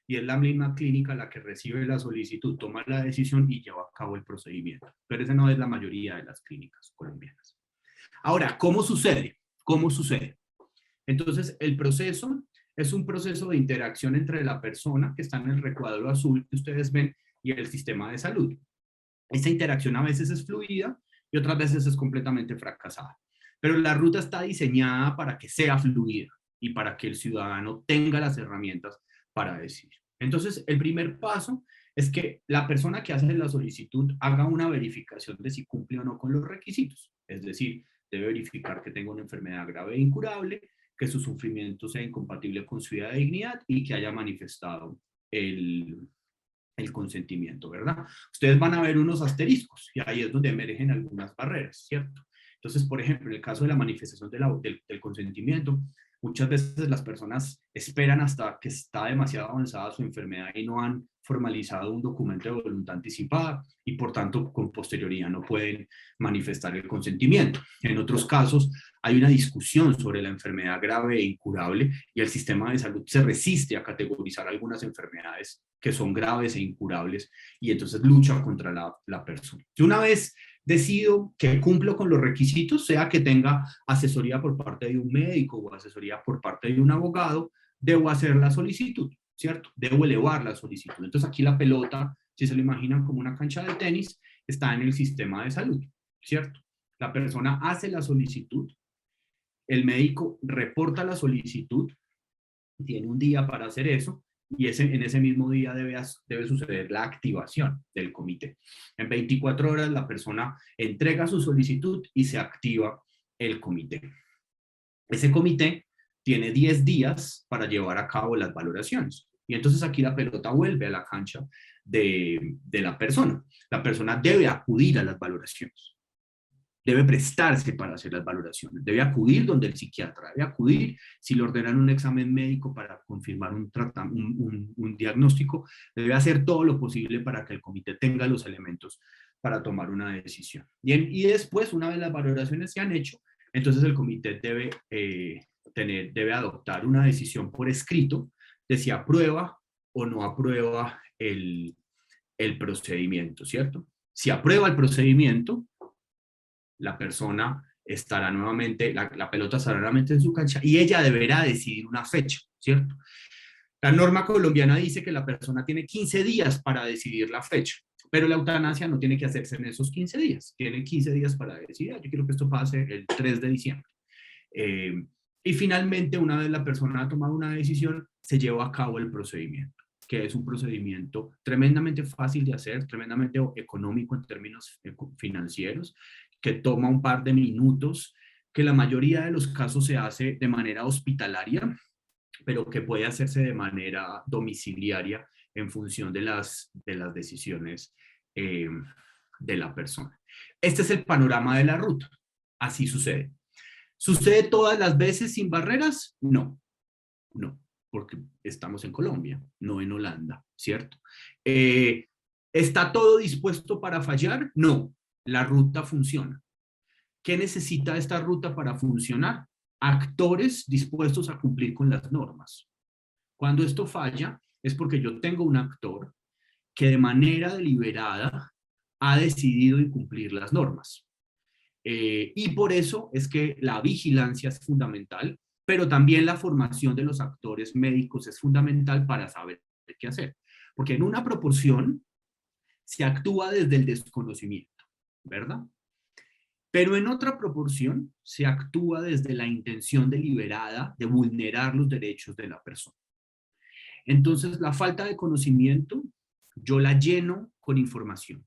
S3: Y es la misma clínica la que recibe la solicitud, toma la decisión y lleva a cabo el procedimiento. Pero esa no es la mayoría de las clínicas colombianas. Ahora, ¿cómo sucede? ¿Cómo sucede? Entonces, el proceso es un proceso de interacción entre la persona que está en el recuadro azul que ustedes ven y el sistema de salud. Esta interacción a veces es fluida y otras veces es completamente fracasada. Pero la ruta está diseñada para que sea fluida y para que el ciudadano tenga las herramientas para decidir. Entonces, el primer paso es que la persona que hace la solicitud haga una verificación de si cumple o no con los requisitos. Es decir, debe verificar que tenga una enfermedad grave e incurable, que su sufrimiento sea incompatible con su vida de dignidad y que haya manifestado el consentimiento, ¿verdad? Ustedes van a ver unos asteriscos y ahí es donde emergen algunas barreras, ¿cierto? Entonces, por ejemplo, en el caso de la manifestación del consentimiento, muchas veces las personas esperan hasta que está demasiado avanzada su enfermedad y no han formalizado un documento de voluntad anticipada y por tanto con posterioridad no pueden manifestar el consentimiento. En otros casos hay una discusión sobre la enfermedad grave e incurable y el sistema de salud se resiste a categorizar algunas enfermedades que son graves e incurables y entonces lucha contra la persona. Y una vez decido que cumplo con los requisitos, sea que tenga asesoría por parte de un médico o asesoría por parte de un abogado, debo hacer la solicitud, ¿cierto? Debo elevar la solicitud. Entonces aquí la pelota, si se lo imaginan como una cancha de tenis, está en el sistema de salud, ¿cierto? La persona hace la solicitud, el médico reporta la solicitud, tiene un día para hacer eso, y en ese mismo día debe suceder la activación del comité. En 24 horas la persona entrega su solicitud y se activa el comité. Ese comité tiene 10 días para llevar a cabo las valoraciones. Y entonces aquí la pelota vuelve a la cancha de la persona. La persona debe acudir a las valoraciones. Debe prestarse para hacer las valoraciones, debe acudir donde el psiquiatra, debe acudir si le ordenan un examen médico para confirmar un diagnóstico, debe hacer todo lo posible para que el comité tenga los elementos para tomar una decisión. Y después, una vez las valoraciones se han hecho, entonces el comité debe adoptar una decisión por escrito de si aprueba o no aprueba el procedimiento, ¿cierto? Si aprueba el procedimiento, la persona estará nuevamente, la pelota estará nuevamente en su cancha y ella deberá decidir una fecha, ¿cierto? La norma colombiana dice que la persona tiene 15 días para decidir la fecha, pero la eutanasia no tiene que hacerse en esos 15 días, tiene 15 días para decidir, yo quiero que esto pase el 3 de diciembre. Y finalmente, una vez la persona ha tomado una decisión, se lleva a cabo el procedimiento, que es un procedimiento tremendamente fácil de hacer, tremendamente económico en términos financieros, que toma un par de minutos, que la mayoría de los casos se hace de manera hospitalaria, pero que puede hacerse de manera domiciliaria en función de las decisiones de la persona. Este es el panorama de la ruta. Así sucede. ¿Sucede todas las veces sin barreras? No, no, porque estamos en Colombia, no en Holanda, ¿cierto? ¿Está todo dispuesto para fallar? No. La ruta funciona. ¿Qué necesita esta ruta para funcionar? Actores dispuestos a cumplir con las normas. Cuando esto falla, es porque yo tengo un actor que de manera deliberada ha decidido incumplir las normas. Y por eso es que la vigilancia es fundamental, pero también la formación de los actores médicos es fundamental para saber qué hacer. Porque en una proporción se actúa desde el desconocimiento, ¿verdad? Pero en otra proporción se actúa desde la intención deliberada de vulnerar los derechos de la persona. Entonces, la falta de conocimiento, yo la lleno con información,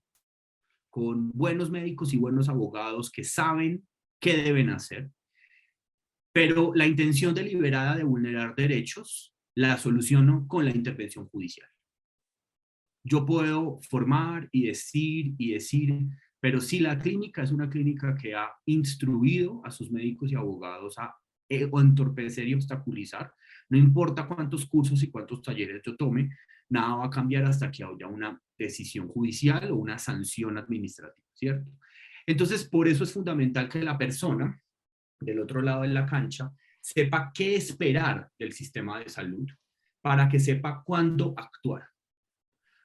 S3: con buenos médicos y buenos abogados que saben qué deben hacer, pero la intención deliberada de vulnerar derechos la soluciono con la intervención judicial. Yo puedo formar y decir, pero si la clínica es una clínica que ha instruido a sus médicos y abogados a entorpecer y obstaculizar, no importa cuántos cursos y cuántos talleres yo tome, nada va a cambiar hasta que haya una decisión judicial o una sanción administrativa, ¿cierto? Entonces, por eso es fundamental que la persona del otro lado de la cancha sepa qué esperar del sistema de salud para que sepa cuándo actuar.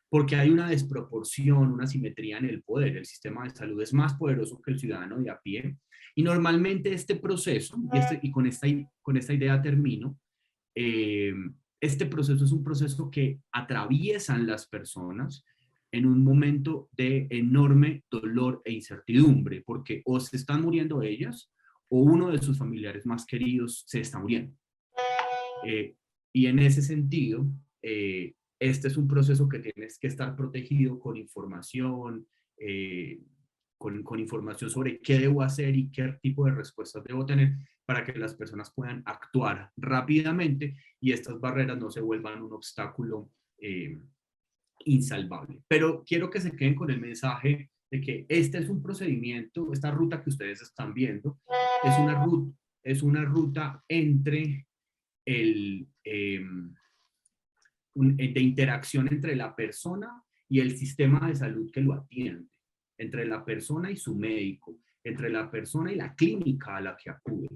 S3: Porque hay una desproporción, una asimetría en el poder. El sistema de salud es más poderoso que el ciudadano de a pie. Y normalmente este proceso, y con esta idea termino, este proceso es un proceso que atraviesan las personas en un momento de enorme dolor e incertidumbre, porque o se están muriendo ellas, o uno de sus familiares más queridos se está muriendo. Y en ese sentido, este es un proceso que tienes que estar protegido con información, con información sobre qué debo hacer y qué tipo de respuestas debo tener para que las personas puedan actuar rápidamente y estas barreras no se vuelvan un obstáculo insalvable. Pero quiero que se queden con el mensaje de que este es un procedimiento, esta ruta que ustedes están viendo, es una ruta entre de interacción entre la persona y el sistema de salud que lo atiende, entre la persona y su médico, entre la persona y la clínica a la que acude.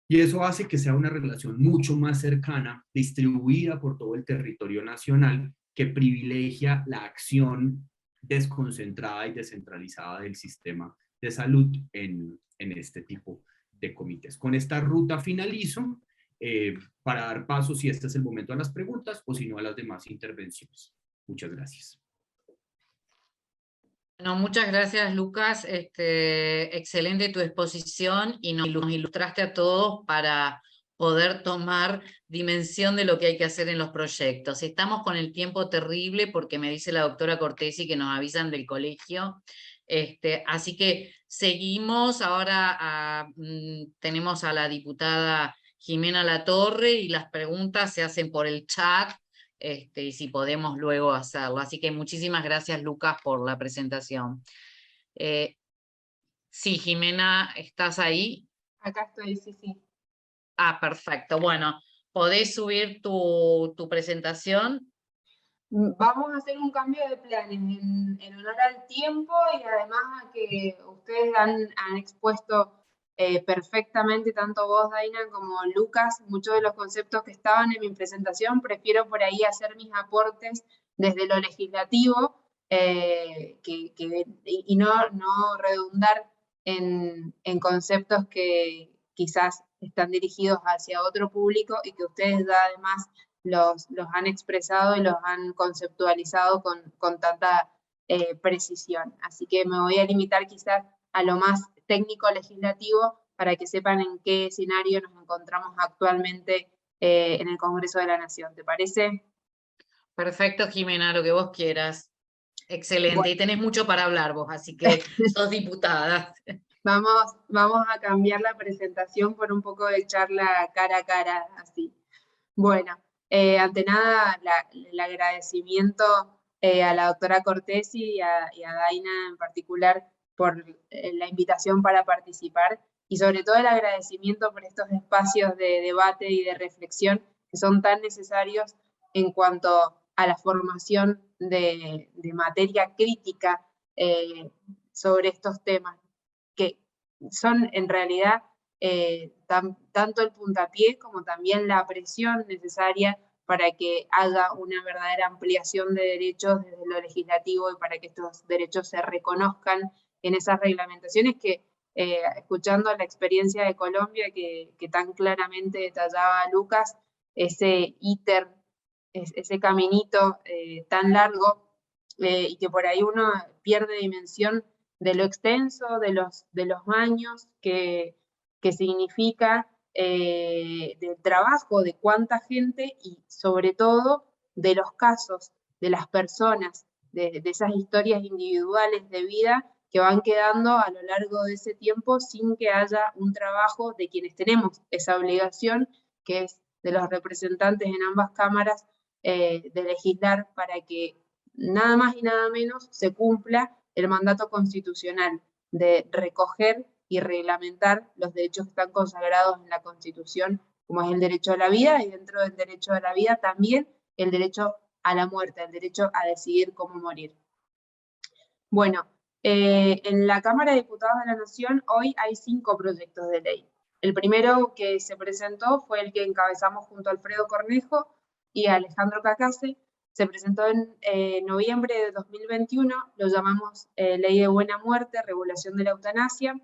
S3: Y eso hace que sea una relación mucho más cercana, distribuida por todo el territorio nacional, que privilegia la acción desconcentrada y descentralizada del sistema de salud en este tipo de comités. Con esta ruta finalizo para dar paso, si este es el momento, a las preguntas o si no a las demás intervenciones. Muchas gracias.
S2: No, muchas gracias, Lucas. Excelente tu exposición y nos ilustraste a todos para poder tomar dimensión de lo que hay que hacer en los proyectos. Estamos con el tiempo terrible porque me dice la doctora Cortesi que nos avisan del colegio. Así que seguimos. Ahora tenemos a la diputada Jimena Latorre y las preguntas se hacen por el chat. Y si podemos luego hacerlo. Así que muchísimas gracias, Lucas, por la presentación. Sí, Jimena, ¿estás ahí?
S4: Acá estoy, sí, sí.
S2: Ah, perfecto. Bueno, ¿podés subir tu presentación?
S4: Vamos a hacer un cambio de planes en honor al tiempo y además a que ustedes han expuesto perfectamente, tanto vos, Daina, como Lucas, muchos de los conceptos que estaban en mi presentación. Prefiero por ahí hacer mis aportes desde lo legislativo y no redundar en conceptos que quizás están dirigidos hacia otro público y que ustedes además los han expresado y los han conceptualizado con tanta precisión. Así que me voy a limitar quizás a lo más técnico legislativo para que sepan en qué escenario nos encontramos actualmente en el Congreso de la Nación. ¿Te parece?
S2: Perfecto, Jimena, lo que vos quieras. Excelente,
S4: Bueno.
S2: y tenés mucho para hablar vos, así que sos diputada.
S4: Vamos a cambiar la presentación por un poco de charla cara a cara, así. Bueno, ante nada, el agradecimiento a la doctora Cortesi y a Daina en particular por la invitación para participar y sobre todo el agradecimiento por estos espacios de debate y de reflexión que son tan necesarios en cuanto a la formación de materia crítica sobre estos temas, que son en realidad tanto el puntapié como también la presión necesaria para que haya una verdadera ampliación de derechos desde lo legislativo y para que estos derechos se reconozcan en esas reglamentaciones que, escuchando la experiencia de Colombia que tan claramente detallaba Lucas, ese íter, ese caminito tan largo y que por ahí uno pierde dimensión de lo extenso, de los años que significa del trabajo de cuánta gente y sobre todo de los casos, de las personas, de esas historias individuales de vida que van quedando a lo largo de ese tiempo sin que haya un trabajo de quienes tenemos esa obligación, que es de los representantes en ambas cámaras, de legislar para que nada más y nada menos se cumpla el mandato constitucional de recoger y reglamentar los derechos que están consagrados en la Constitución, como es el derecho a la vida, y dentro del derecho a la vida también el derecho a la muerte, el derecho a decidir cómo morir. Bueno, En la Cámara de Diputados de la Nación hoy hay 5 proyectos de ley. El primero que se presentó fue el que encabezamos junto a Alfredo Cornejo y a Alejandro Cacase. Se presentó en noviembre de 2021, lo llamamos Ley de Buena Muerte, Regulación de la Eutanasia.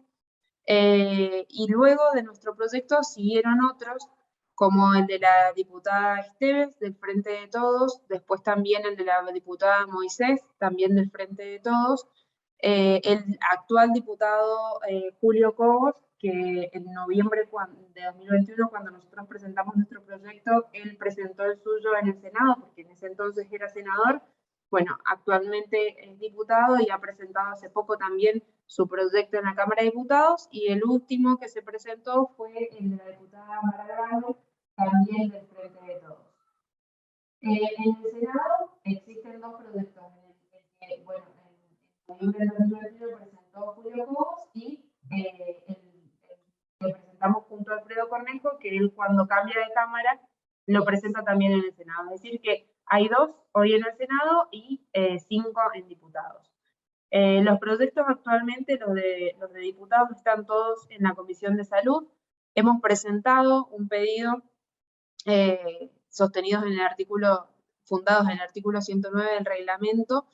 S4: Y luego de nuestro proyecto siguieron otros, como el de la diputada Esteves, del Frente de Todos, después también el de la diputada Moisés, también del Frente de Todos, el actual diputado Julio Cobos, que en noviembre de 2021, cuando nosotros presentamos nuestro proyecto, él presentó el suyo en el Senado, porque en ese entonces era senador. Bueno, actualmente es diputado y ha presentado hace poco también su proyecto en la Cámara de Diputados, y el último que se presentó fue el de la diputada Mara Gargano, también del Frente de Todos. En el Senado existen 2 proyectos. Bueno, en noviembre de 2021 presentó Julio Cobos y el que presentamos junto a Alfredo Cornejo, que él cuando cambia de Cámara lo presenta también en el Senado. Es decir que hay 2 hoy en el Senado y 5 en diputados. Los proyectos actualmente, los de diputados, están todos en la Comisión de Salud. Hemos presentado un pedido fundados en el artículo 109 del reglamento,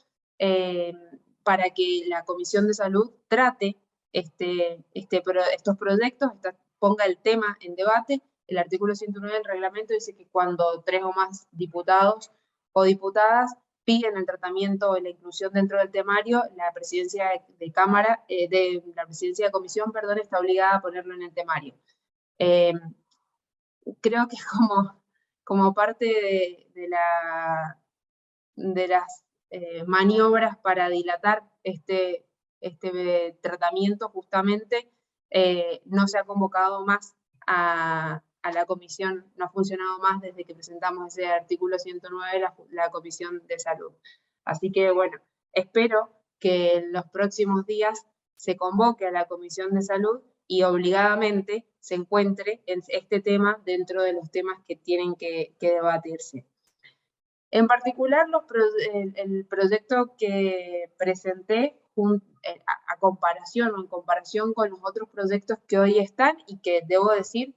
S4: para que la Comisión de Salud trate estos proyectos, ponga el tema en debate. El artículo 109 del reglamento dice que cuando 3 o más diputados o diputadas piden el tratamiento o la inclusión dentro del temario, la presidencia la presidencia de comisión, perdón, está obligada a ponerlo en el temario. Creo que como parte de las maniobras para dilatar este tratamiento, justamente, no se ha convocado más a la comisión, no ha funcionado más desde que presentamos ese artículo 109, la Comisión de Salud. Así que, bueno, espero que en los próximos días se convoque a la Comisión de Salud y obligadamente se encuentre en este tema dentro de los temas que tienen que debatirse. En particular, el proyecto que presenté en comparación con los otros proyectos que hoy están, y que debo decir,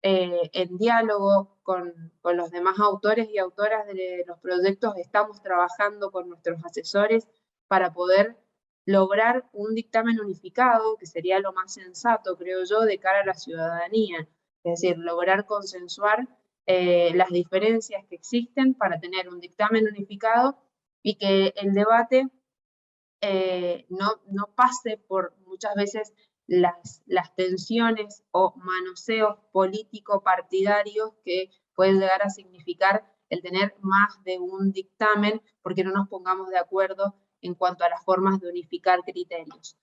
S4: en diálogo con los demás autores y autoras de los proyectos, estamos trabajando con nuestros asesores para poder lograr un dictamen unificado, que sería lo más sensato, creo yo, de cara a la ciudadanía. Es decir, lograr consensuar las diferencias que existen para tener un dictamen unificado y que el debate no pase por muchas veces las tensiones o manoseos político-partidarios que pueden llegar a significar el tener más de un dictamen, porque no nos pongamos de acuerdo en cuanto a las formas de unificar criterios.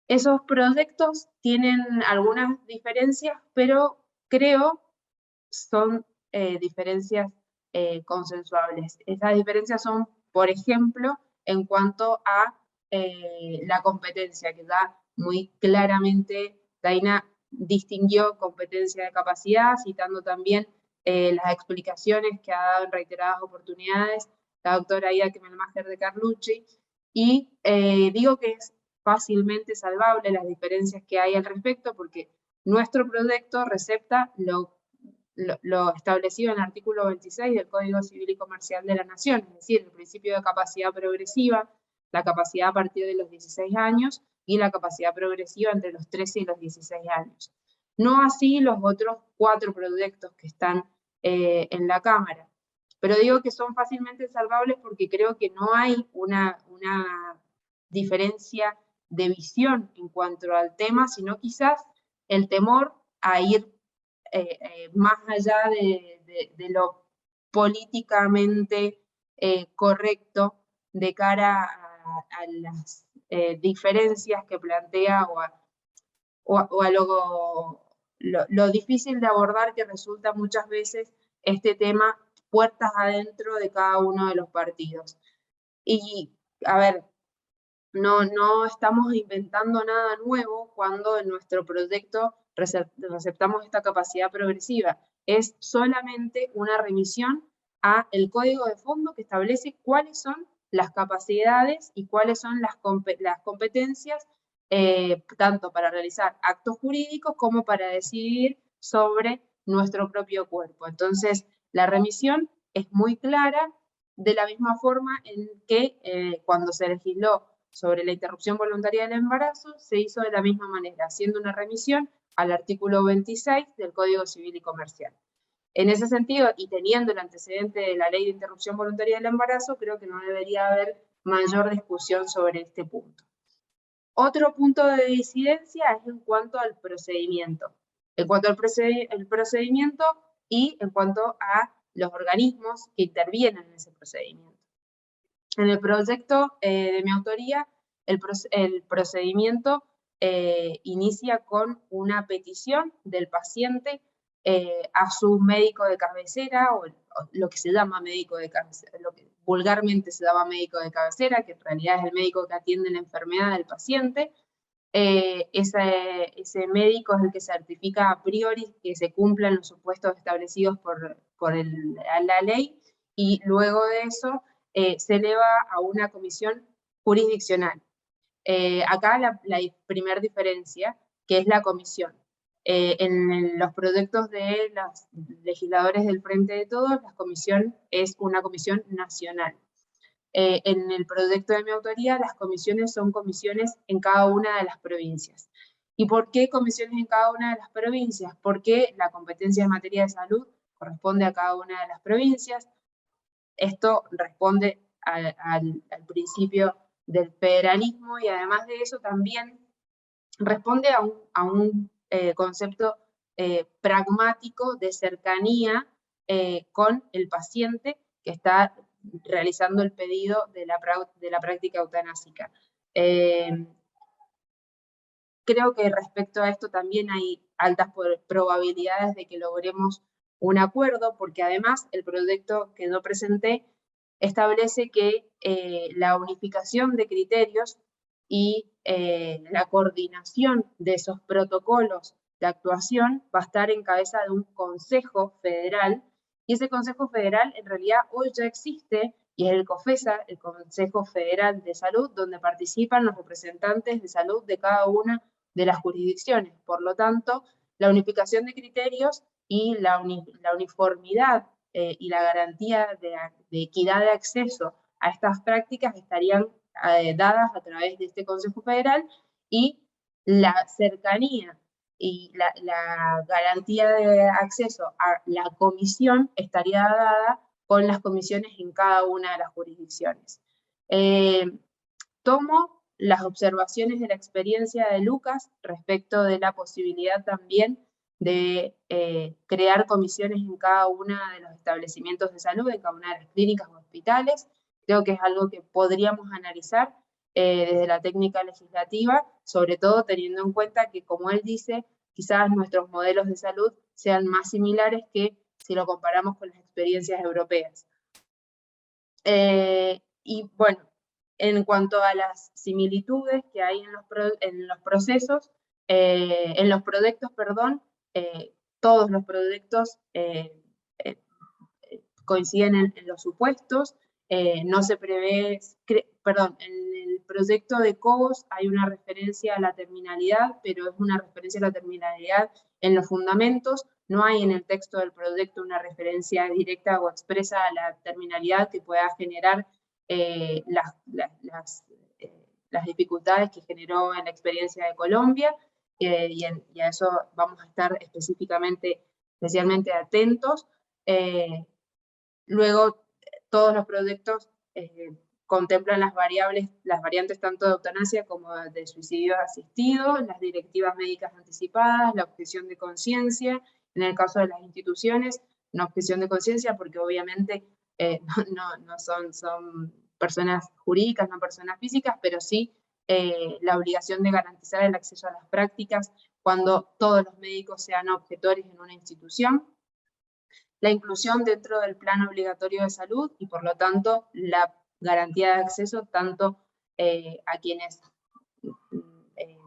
S4: Esos proyectos tienen algunas diferencias, pero creo son diferencias consensuables. Esas diferencias son, por ejemplo, en cuanto a la competencia, que ya muy claramente Daina distinguió competencia de capacidad, citando también las explicaciones que ha dado en reiteradas oportunidades la doctora Ida Kemelmacher de Carlucci, y digo que es fácilmente salvable las diferencias que hay al respecto, porque nuestro proyecto recepta lo establecido en el artículo 26 del Código Civil y Comercial de la Nación, es decir, el principio de capacidad progresiva, la capacidad a partir de los 16 años y la capacidad progresiva entre los 13 y los 16 años. No así los otros 4 proyectos que están en la Cámara. Pero digo que son fácilmente salvables porque creo que no hay una diferencia de visión en cuanto al tema, sino quizás el temor a ir más allá de lo políticamente correcto de cara a las diferencias que plantea o a lo difícil de abordar que resulta muchas veces este tema puertas adentro de cada uno de los partidos. Y, a ver, no estamos inventando nada nuevo cuando en nuestro proyecto receptamos esta capacidad progresiva. Es solamente una remisión a el código de fondo que establece cuáles son las capacidades y cuáles son las competencias, tanto para realizar actos jurídicos como para decidir sobre nuestro propio cuerpo. Entonces, la remisión es muy clara, de la misma forma en que cuando se legisló sobre la interrupción voluntaria del embarazo, se hizo de la misma manera, haciendo una remisión al artículo 26 del Código Civil y Comercial. En ese sentido, y teniendo el antecedente de la Ley de Interrupción Voluntaria del Embarazo, creo que no debería haber mayor discusión sobre este punto. Otro punto de disidencia es en cuanto al procedimiento. En cuanto al procedimiento y en cuanto a los organismos que intervienen en ese procedimiento. En el proyecto de mi autoría, el procedimiento inicia con una petición del paciente a su médico de cabecera, o lo que se llama médico de cabecera, lo que vulgarmente se llama médico de cabecera, que en realidad es el médico que atiende la enfermedad del paciente. Ese médico es el que certifica a priori que se cumplan los supuestos establecidos por la ley, y luego de eso se eleva a una comisión jurisdiccional. Acá la primera diferencia, que es la comisión. En los proyectos de los legisladores del Frente de Todos, la comisión es una comisión nacional. En el proyecto de mi autoría, las comisiones son comisiones en cada una de las provincias. ¿Y por qué comisiones en cada una de las provincias? Porque la competencia en materia de salud corresponde a cada una de las provincias. Esto responde al principio del federalismo, y además de eso también responde a un concepto pragmático de cercanía con el paciente que está realizando el pedido de la práctica eutanásica. Creo que respecto a esto también hay altas probabilidades de que logremos un acuerdo, porque además el proyecto que yo presenté establece que la unificación de criterios y la coordinación de esos protocolos de actuación va a estar en cabeza de un Consejo Federal, y ese Consejo Federal en realidad hoy ya existe, y es el COFESA, el Consejo Federal de Salud, donde participan los representantes de salud de cada una de las jurisdicciones. Por lo tanto, la unificación de criterios y la uniformidad y la garantía de equidad de acceso a estas prácticas estarían dadas a través de este Consejo Federal, y la cercanía y la garantía de acceso a la comisión estaría dada con las comisiones en cada una de las jurisdicciones. Tomo las observaciones de la experiencia de Lucas respecto de la posibilidad también de crear comisiones en cada uno de los establecimientos de salud, en cada una de las clínicas o hospitales. Creo que es algo que podríamos analizar desde la técnica legislativa, sobre todo teniendo en cuenta que, como él dice, quizás nuestros modelos de salud sean más similares que si lo comparamos con las experiencias europeas. Y bueno, en cuanto a las similitudes que hay en los procesos, en los proyectos, perdón, todos los proyectos coinciden en los supuestos. No se prevé, perdón, en el proyecto de COBOS hay una referencia a la terminalidad, pero es una referencia a la terminalidad en los fundamentos. No hay en el texto del proyecto una referencia directa o expresa a la terminalidad que pueda generar las dificultades que generó en la experiencia de Colombia, y a eso vamos a estar especialmente atentos. Luego, todos los proyectos contemplan las variantes tanto de eutanasia como de suicidio asistido, las directivas médicas anticipadas, la objeción de conciencia. En el caso de las instituciones, una objeción de conciencia porque obviamente no son personas jurídicas, no personas físicas, pero sí la obligación de garantizar el acceso a las prácticas cuando todos los médicos sean objetores en una institución. La inclusión dentro del plan obligatorio de salud y, por lo tanto, la garantía de acceso tanto a quienes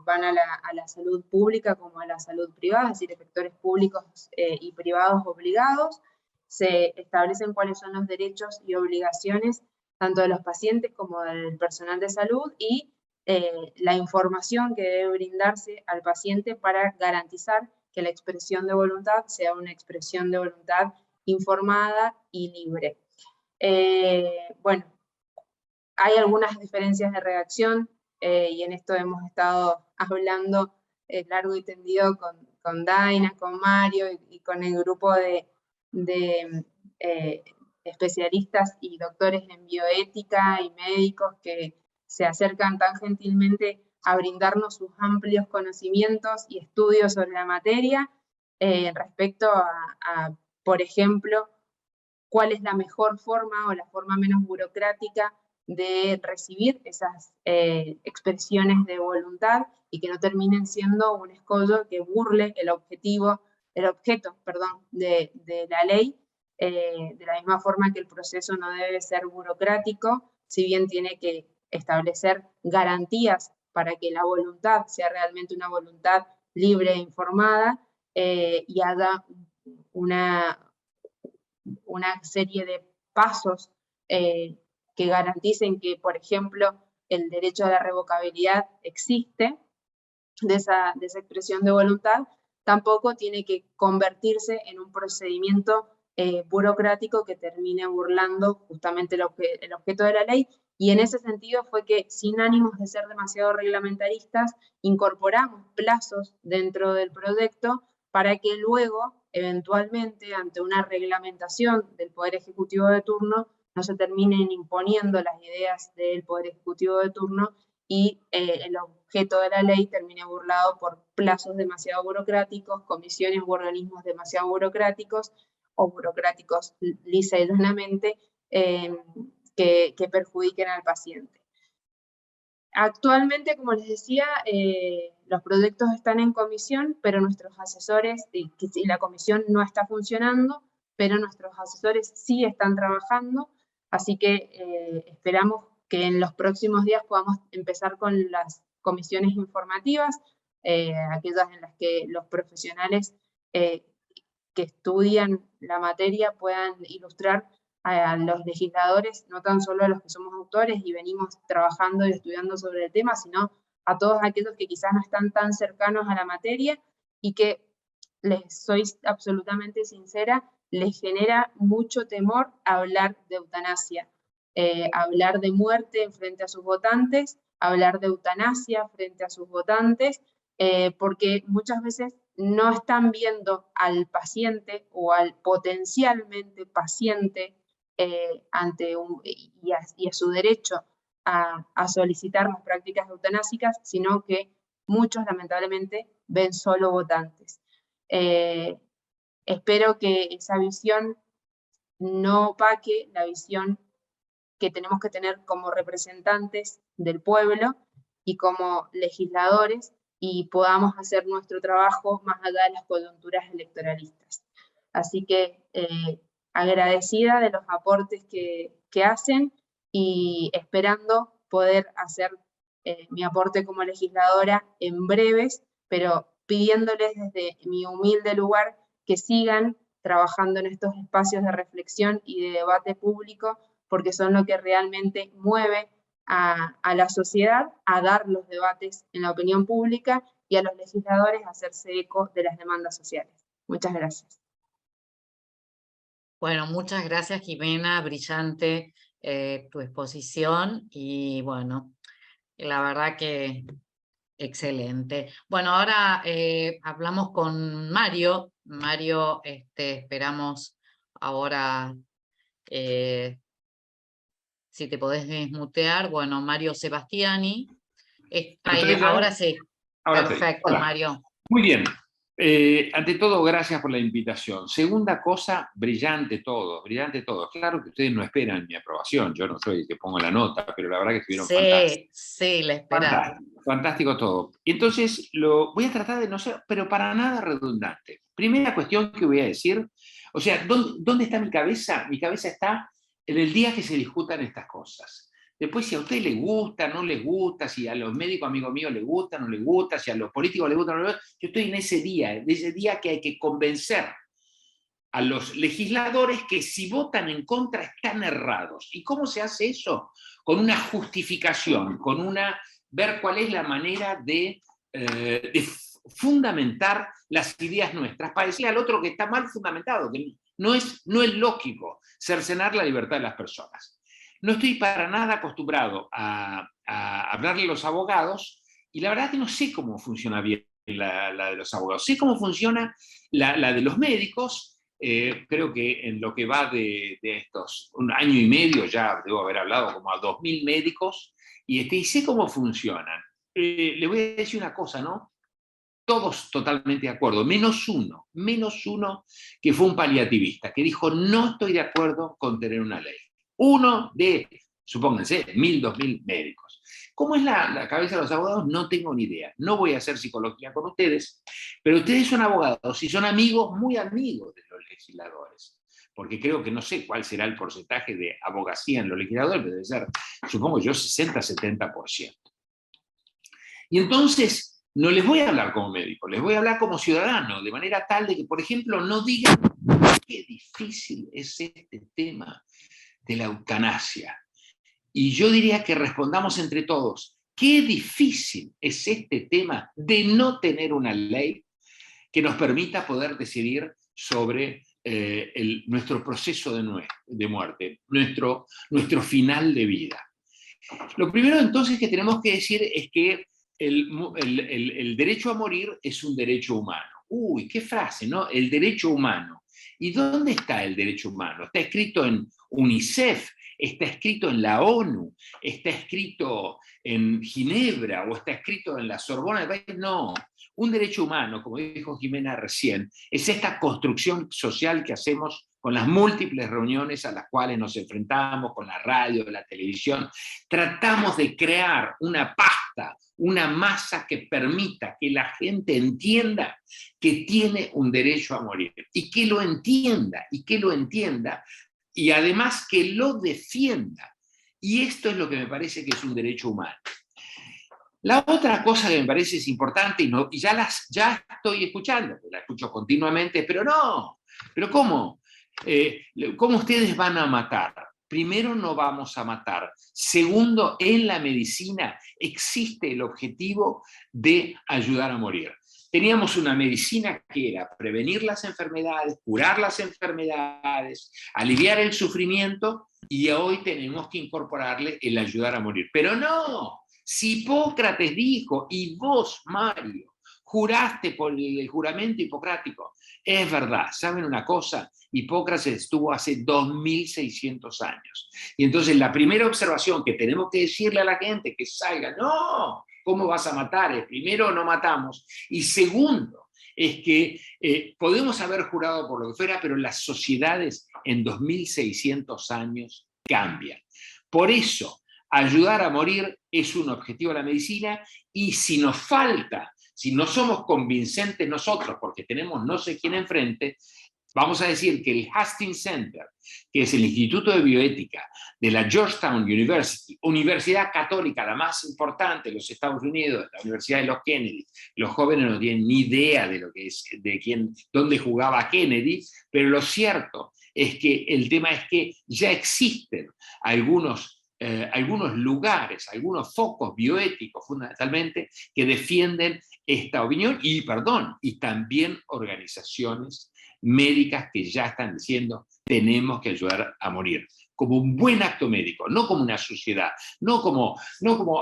S4: van a la salud pública como a la salud privada, es decir, efectores públicos y privados obligados. Se establecen cuáles son los derechos y obligaciones tanto de los pacientes como del personal de salud, y la información que debe brindarse al paciente para garantizar que la expresión de voluntad sea una expresión de voluntad informada y libre. Bueno, hay algunas diferencias de redacción, y en esto hemos estado hablando largo y tendido con Daina, con Mario y con el grupo de especialistas y doctores en bioética y médicos que se acercan tan gentilmente a brindarnos sus amplios conocimientos y estudios sobre la materia respecto a, por ejemplo, cuál es la mejor forma o la forma menos burocrática de recibir esas expresiones de voluntad y que no terminen siendo un escollo que burle el objeto de la ley, de la misma forma que el proceso no debe ser burocrático, si bien tiene que establecer garantías para que la voluntad sea realmente una voluntad libre e informada, y haya una serie de pasos que garanticen que, por ejemplo, el derecho a la revocabilidad existe de esa expresión de voluntad, tampoco tiene que convertirse en un procedimiento burocrático que termine burlando justamente el objeto de la ley. Y en ese sentido fue que, sin ánimos de ser demasiado reglamentaristas, incorporamos plazos dentro del proyecto para que luego, eventualmente, ante una reglamentación del Poder Ejecutivo de turno, no se terminen imponiendo las ideas del Poder Ejecutivo de turno y el objeto de la ley termine burlado por plazos demasiado burocráticos, comisiones u organismos demasiado burocráticos, o burocráticos lisa y llanamente, que perjudiquen al paciente. Actualmente, como les decía, los proyectos están en comisión, pero nuestros asesores, y la comisión no está funcionando, pero nuestros asesores sí están trabajando, así que esperamos que en los próximos días podamos empezar con las comisiones informativas, aquellas en las que los profesionales que estudian la materia puedan ilustrar a los legisladores, no tan solo a los que somos autores y venimos trabajando y estudiando sobre el tema, sino a todos aquellos que quizás no están tan cercanos a la materia y que, les soy absolutamente sincera, les genera mucho temor hablar de eutanasia, hablar de muerte frente a sus votantes, hablar de eutanasia frente a sus votantes, porque muchas veces no están viendo al paciente o al potencialmente paciente y a su derecho a solicitar las prácticas eutanásicas, sino que muchos lamentablemente ven solo votantes. Espero que esa visión no opaque la visión que tenemos que tener como representantes del pueblo y como legisladores, y podamos hacer nuestro trabajo más allá de las coyunturas electoralistas. Así que agradecida de los aportes que hacen y esperando poder hacer mi aporte como legisladora en breves, pero pidiéndoles desde mi humilde lugar que sigan trabajando en estos espacios de reflexión y de debate público, porque son lo que realmente mueve a la sociedad a dar los debates en la opinión pública y a los legisladores a hacerse eco de las demandas sociales. Muchas gracias.
S2: Bueno, muchas gracias, Jimena, brillante tu exposición y bueno, la verdad que excelente. Bueno, ahora hablamos con Mario. Mario, esperamos ahora si te podés desmutear. Bueno, Mario Sebastiani. Ahora sí.
S5: Ahora
S2: perfecto, Mario.
S5: Muy bien. Ante todo, gracias por la invitación. Segunda cosa, brillante todo, brillante todo. Claro que ustedes no esperan mi aprobación, yo no soy el que pongo la nota, pero la verdad que estuvieron fantásticos.
S2: Sí, la esperamos.
S5: Fantástico, fantástico todo. Entonces, voy a tratar de no ser, pero para nada redundante. Primera cuestión que voy a decir, o sea, ¿dónde está mi cabeza? Mi cabeza está en el día que se discutan estas cosas. Después, si a usted le gusta, no les gusta, si a los médicos amigos míos les gusta, no les gusta, si a los políticos les gusta, no les gusta, yo estoy en ese día que hay que convencer a los legisladores que si votan en contra están errados. ¿Y cómo se hace eso? Con una justificación, ver cuál es la manera de fundamentar las ideas nuestras, para decirle al otro que está mal fundamentado, que no es lógico cercenar la libertad de las personas. No estoy para nada acostumbrado a hablarle a los abogados, y la verdad que no sé cómo funciona bien la de los abogados. Sé cómo funciona la de los médicos. Creo que en lo que va de estos 1 año y medio ya debo haber hablado como a 2.000 médicos, y sé cómo funcionan. Le voy a decir una cosa, ¿no? Todos totalmente de acuerdo, menos uno que fue un paliativista, que dijo: no estoy de acuerdo con tener una ley. Uno de, supónganse, 1.000, 2.000 médicos. ¿Cómo es la cabeza de los abogados? No tengo ni idea. No voy a hacer psicología con ustedes, pero ustedes son abogados y son amigos, muy amigos de los legisladores. Porque creo que no sé cuál será el porcentaje de abogacía en los legisladores, pero debe ser, supongo yo, 60-70%. Y entonces, no les voy a hablar como médico, les voy a hablar como ciudadano, de manera tal de que, por ejemplo, no digan qué difícil es este tema de la eutanasia. Y yo diría que respondamos entre todos: qué difícil es este tema de no tener una ley que nos permita poder decidir sobre nuestro proceso de muerte, nuestro final de vida. Lo primero entonces que tenemos que decir es que el derecho a morir es un derecho humano. Uy, qué frase, ¿no? El derecho humano. ¿Y dónde está el derecho humano? Está escrito en UNICEF, está escrito en la ONU, está escrito en Ginebra o está escrito en la Sorbona del país. No, un derecho humano, como dijo Jimena recién, es esta construcción social que hacemos con las múltiples reuniones a las cuales nos enfrentamos, con la radio, la televisión. Tratamos de crear una pasta, una masa que permita que la gente entienda que tiene un derecho a morir, y que lo entienda, y además que lo defienda. Y esto es lo que me parece que es un derecho humano. La otra cosa que me parece es importante, y ya estoy escuchando, la escucho continuamente, pero no, pero ¿cómo? ¿Cómo ustedes van a matar? Primero, no vamos a matar. Segundo, en la medicina existe el objetivo de ayudar a morir. Teníamos una medicina que era prevenir las enfermedades, curar las enfermedades, aliviar el sufrimiento, y hoy tenemos que incorporarle el ayudar a morir. Pero no, si Hipócrates dijo, y vos, Mario, juraste por el juramento hipocrático, es verdad. ¿Saben una cosa? Hipócrates estuvo hace 2.600 años. Y entonces la primera observación que tenemos que decirle a la gente que salga: no, ¿cómo vas a matar? Primero, no matamos. Y segundo, es que podemos haber jurado por lo que fuera, pero las sociedades en 2.600 años cambian. Por eso, ayudar a morir es un objetivo de la medicina, y si nos falta, si no somos convincentes nosotros, porque tenemos no sé quién enfrente, vamos a decir que el Hastings Center, que es el Instituto de Bioética de la Georgetown University, universidad católica, la más importante de los Estados Unidos, la Universidad de los Kennedy, los jóvenes no tienen ni idea de lo que es, dónde jugaba Kennedy, pero lo cierto es que el tema es que ya existen algunos lugares, algunos focos bioéticos fundamentalmente, que defienden esta opinión, y también organizaciones médicas que ya están diciendo: tenemos que ayudar a morir, como un buen acto médico, no como una sociedad, no como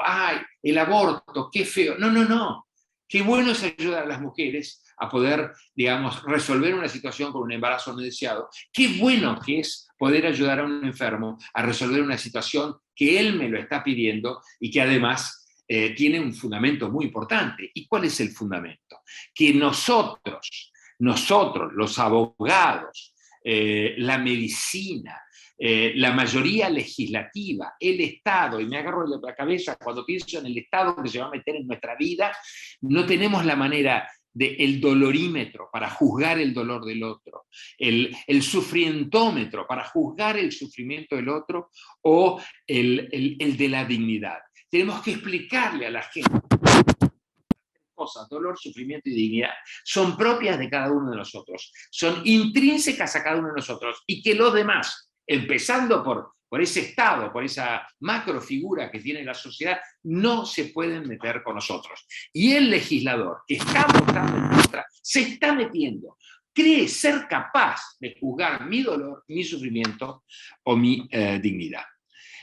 S5: ¡ay, el aborto, qué feo! No. Qué bueno es ayudar a las mujeres a poder, digamos, resolver una situación con un embarazo no deseado. Qué bueno que es poder ayudar a un enfermo a resolver una situación que él me lo está pidiendo y que además tiene un fundamento muy importante. ¿Y cuál es el fundamento? Que nosotros, los abogados, la medicina, la mayoría legislativa, el Estado, y me agarro de la cabeza cuando pienso en el Estado que se va a meter en nuestra vida, no tenemos la manera del dolorímetro para juzgar el dolor del otro, el sufrientómetro para juzgar el sufrimiento del otro, o el de la dignidad. Tenemos que explicarle a la gente cosas, dolor, sufrimiento y dignidad, son propias de cada uno de nosotros, son intrínsecas a cada uno de nosotros, y que los demás, empezando por ese Estado, por esa macrofigura que tiene la sociedad, no se pueden meter con nosotros. Y el legislador, que está votando en contra, se está metiendo. Cree ser capaz de juzgar mi dolor, mi sufrimiento o mi dignidad.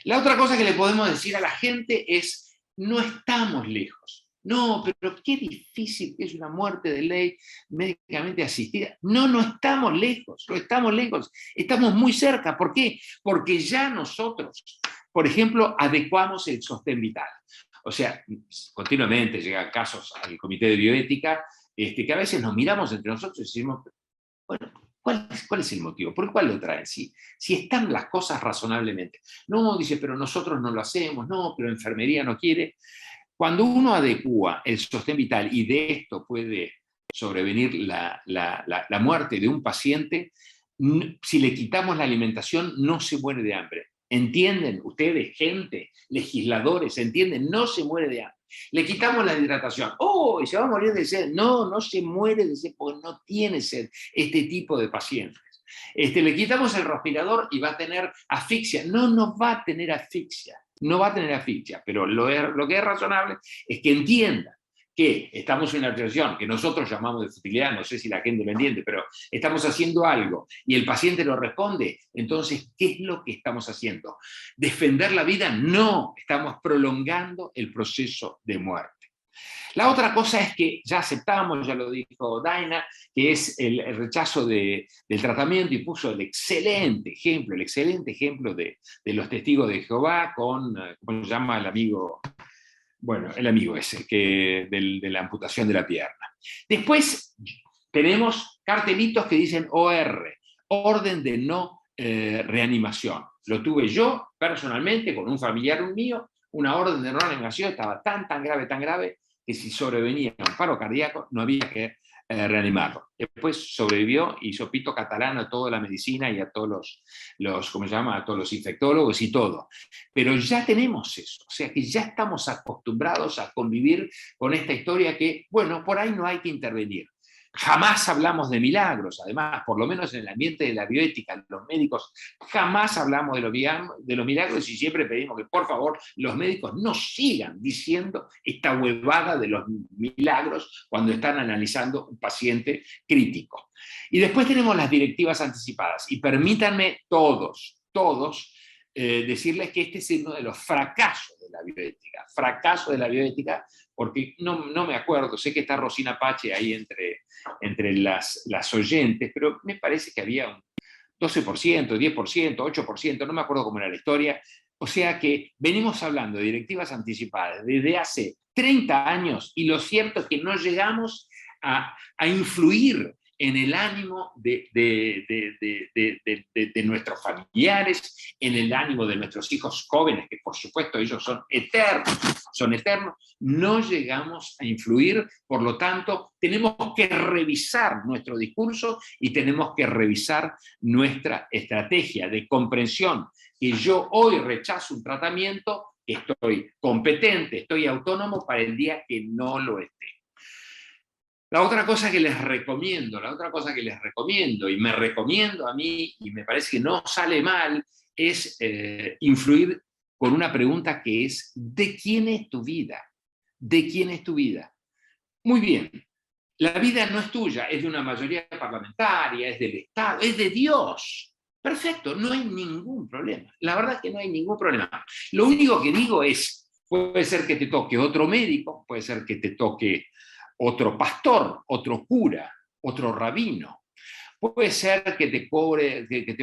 S5: La otra cosa que le podemos decir a la gente es, no estamos lejos. No, pero qué difícil que es una muerte de ley médicamente asistida. No, no estamos lejos, no estamos lejos, estamos muy cerca. ¿Por qué? Porque ya nosotros, por ejemplo, adecuamos el sostén vital. O sea, continuamente llegan casos al Comité de Bioética que a veces nos miramos entre nosotros y decimos, bueno, ¿cuál es el motivo? ¿Por cuál lo traen? Si están las cosas razonablemente. No, dice, pero nosotros no lo hacemos, no, pero enfermería no quiere. Cuando uno adecúa el sostén vital, y de esto puede sobrevenir la muerte de un paciente, si le quitamos la alimentación, no se muere de hambre. ¿Entienden ustedes, gente, legisladores, entienden? No se muere de hambre. Le quitamos la hidratación. ¡Oh! ¿Y se va a morir de sed? No, no se muere de sed porque no tiene sed este tipo de pacientes. Le quitamos el respirador y va a tener asfixia. No, no va a tener asfixia. No va a tener asfixia, pero lo que es razonable es que entienda que estamos en una situación que nosotros llamamos de futilidad, no sé si la gente lo entiende, pero estamos haciendo algo y el paciente lo responde. Entonces, ¿qué es lo que estamos haciendo? ¿Defender la vida? No, estamos prolongando el proceso de muerte. La otra cosa es que ya aceptamos, ya lo dijo Daina, que es el rechazo del tratamiento, y puso el excelente ejemplo de los testigos de Jehová con, ¿cómo se llama el amigo? Bueno, el amigo ese, de la amputación de la pierna. Después tenemos cartelitos que dicen OR, orden de no reanimación. Lo tuve yo personalmente con un familiar mío, una orden de no reanimación, estaba tan grave, que si sobrevenía un paro cardíaco no había que reanimarlo. Después sobrevivió, hizo pito catalán a toda la medicina y a todos ¿cómo se llama? A todos los infectólogos y todo. Pero ya tenemos eso, o sea que ya estamos acostumbrados a convivir con esta historia que, bueno, por ahí no hay que intervenir. Jamás hablamos de milagros, además, por lo menos en el ambiente de la bioética, los médicos jamás hablamos de los milagros, y siempre pedimos que, por favor, los médicos no sigan diciendo esta huevada de los milagros cuando están analizando un paciente crítico. Y después tenemos las directivas anticipadas, y permítanme todos, decirles que este es uno de los fracasos de la bioética, porque no me acuerdo, sé que está Rosina Pache ahí entre las oyentes, pero me parece que había un 12%, 10%, 8%, no me acuerdo cómo era la historia. O sea que venimos hablando de directivas anticipadas desde hace 30 años, y lo cierto es que no llegamos a influir en el ánimo de nuestros familiares, en el ánimo de nuestros hijos jóvenes, que por supuesto ellos son eternos, no llegamos a influir. Por lo tanto, tenemos que revisar nuestro discurso y tenemos que revisar nuestra estrategia de comprensión, que yo hoy rechazo un tratamiento, estoy competente, estoy autónomo para el día que no lo esté. La otra cosa que les recomiendo, y me recomiendo a mí, y me parece que no sale mal, es influir con una pregunta que es: ¿de quién es tu vida? ¿De quién es tu vida? Muy bien, la vida no es tuya, es de una mayoría parlamentaria, es del Estado, es de Dios. Perfecto, no hay ningún problema. La verdad es que no hay ningún problema. Lo único que digo es, puede ser que te toque otro médico, puede ser que te toque otro pastor, otro cura, otro rabino. Puede ser que te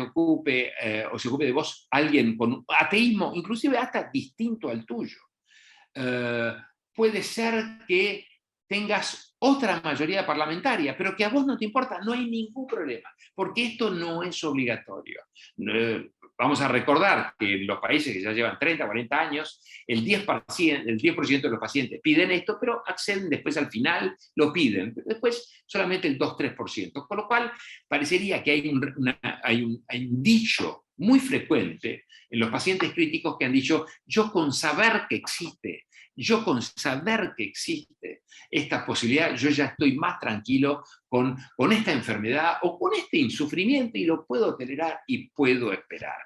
S5: ocupe o se ocupe de vos alguien con ateísmo, inclusive hasta distinto al tuyo. Puede ser que tengas otra mayoría parlamentaria, pero que a vos no te importa, no hay ningún problema, porque esto no es obligatorio. Vamos a recordar que en los países que ya llevan 30, 40 años, el 10% de los pacientes piden esto, pero acceden después al final, lo piden, pero después solamente el 2-3%, con lo cual parecería que hay un dicho muy frecuente en los pacientes críticos que han dicho: yo con saber que existe yo con saber que existe esta posibilidad, yo ya estoy más tranquilo con esta enfermedad o con este insufrimiento y lo puedo tolerar y puedo esperar.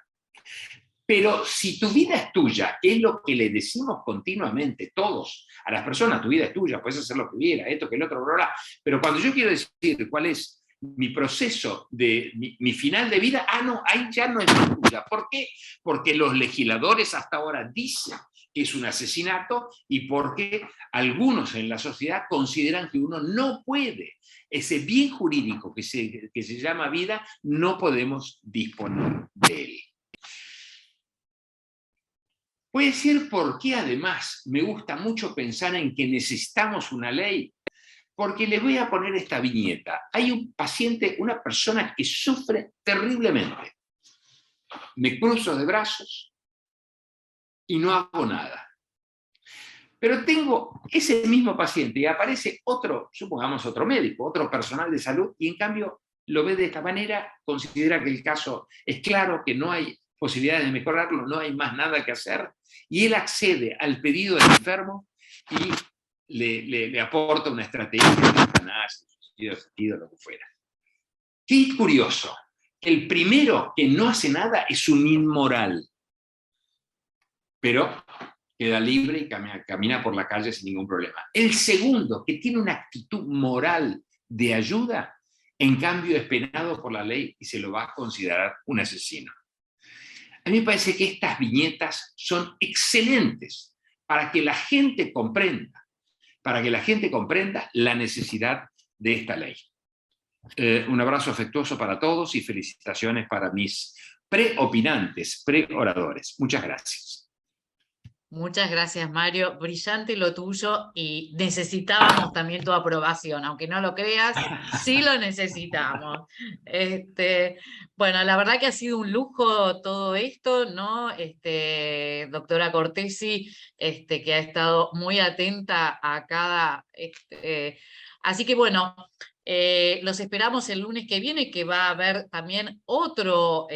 S5: Pero si tu vida es tuya, que es lo que le decimos continuamente todos a las personas, tu vida es tuya, puedes hacer lo que quieras, esto, que el otro, bla, bla, pero cuando yo quiero decir cuál es mi proceso, de mi final de vida, no, ahí ya no es tuya. ¿Por qué? Porque los legisladores hasta ahora dicen que es un asesinato y porque algunos en la sociedad consideran que uno no puede, ese bien jurídico que se llama vida, no podemos disponer de él. Voy a decir por qué además me gusta mucho pensar en que necesitamos una ley, porque les voy a poner esta viñeta. Hay un paciente, una persona que sufre terriblemente. Me cruzo de brazos y no hago nada. Pero tengo ese mismo paciente y aparece otro, supongamos otro médico, otro personal de salud, y en cambio lo ve de esta manera, considera que el caso es claro, que no hay posibilidades de mejorarlo, no hay más nada que hacer, y él accede al pedido del enfermo y le aporta una estrategia de eutanasia, suicidio, lo que fuera. Qué curioso, el primero que no hace nada es un inmoral, pero queda libre y camina por la calle sin ningún problema. El segundo, que tiene una actitud moral de ayuda, en cambio es penado por la ley y se lo va a considerar un asesino. A mí me parece que estas viñetas son excelentes para que la gente comprenda la necesidad de esta ley. Un abrazo afectuoso para todos y felicitaciones para mis preopinantes, preoradores. Muchas gracias.
S2: Muchas gracias, Mario. Brillante lo tuyo y necesitábamos también tu aprobación, aunque no lo creas, sí lo necesitamos. Bueno, la verdad que ha sido un lujo todo esto, ¿no? Doctora Cortesi, que ha estado muy atenta a cada... Así que bueno, los esperamos el lunes que viene, que va a haber también otro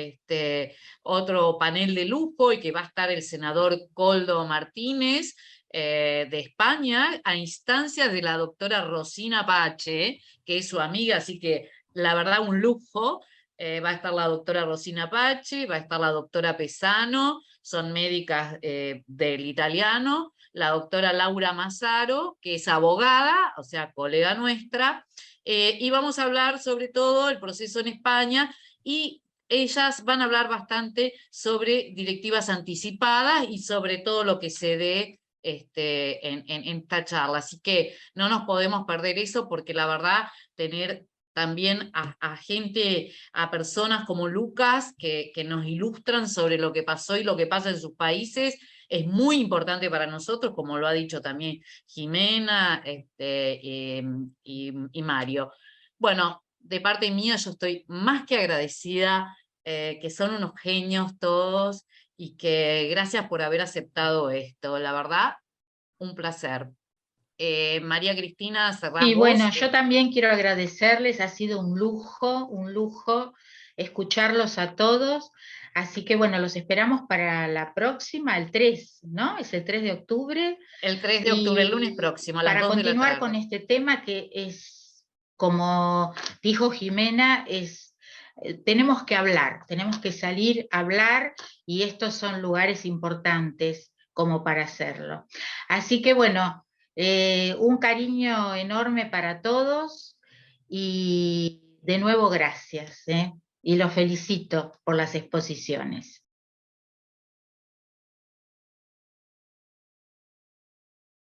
S2: panel de lujo y que va a estar el senador Koldo Martínez de España, a instancias de la doctora Rosina Pache, que es su amiga, así que la verdad un lujo. Va a estar la doctora Rosina Pache, va a estar la doctora Pesano, son médicas del italiano, la doctora Laura Mazzaro, que es abogada, o sea, colega nuestra, y vamos a hablar sobre todo el proceso en España, y ellas van a hablar bastante sobre directivas anticipadas y sobre todo lo que se dé en esta charla. Así que no nos podemos perder eso, porque la verdad, tener también a gente, a personas como Lucas, que nos ilustran sobre lo que pasó y lo que pasa en sus países, es muy importante para nosotros, como lo ha dicho también Jimena y Mario. Bueno, de parte mía yo estoy más que agradecida, que son unos genios todos, y que gracias por haber aceptado esto. La verdad, un placer. María Cristina, cerramos.
S1: Y bueno, yo también quiero agradecerles, ha sido un lujo escucharlos a todos, así que bueno, los esperamos para la próxima, el 3, ¿no? Es el 3 de octubre.
S2: El 3 de octubre, el lunes próximo, a las 2 de la tarde.
S1: Para continuar con este tema que es, como dijo Jimena, tenemos que hablar, tenemos que salir a hablar, y estos son lugares importantes como para hacerlo. Así que bueno, un cariño enorme para todos y de nuevo gracias, y los felicito por las exposiciones.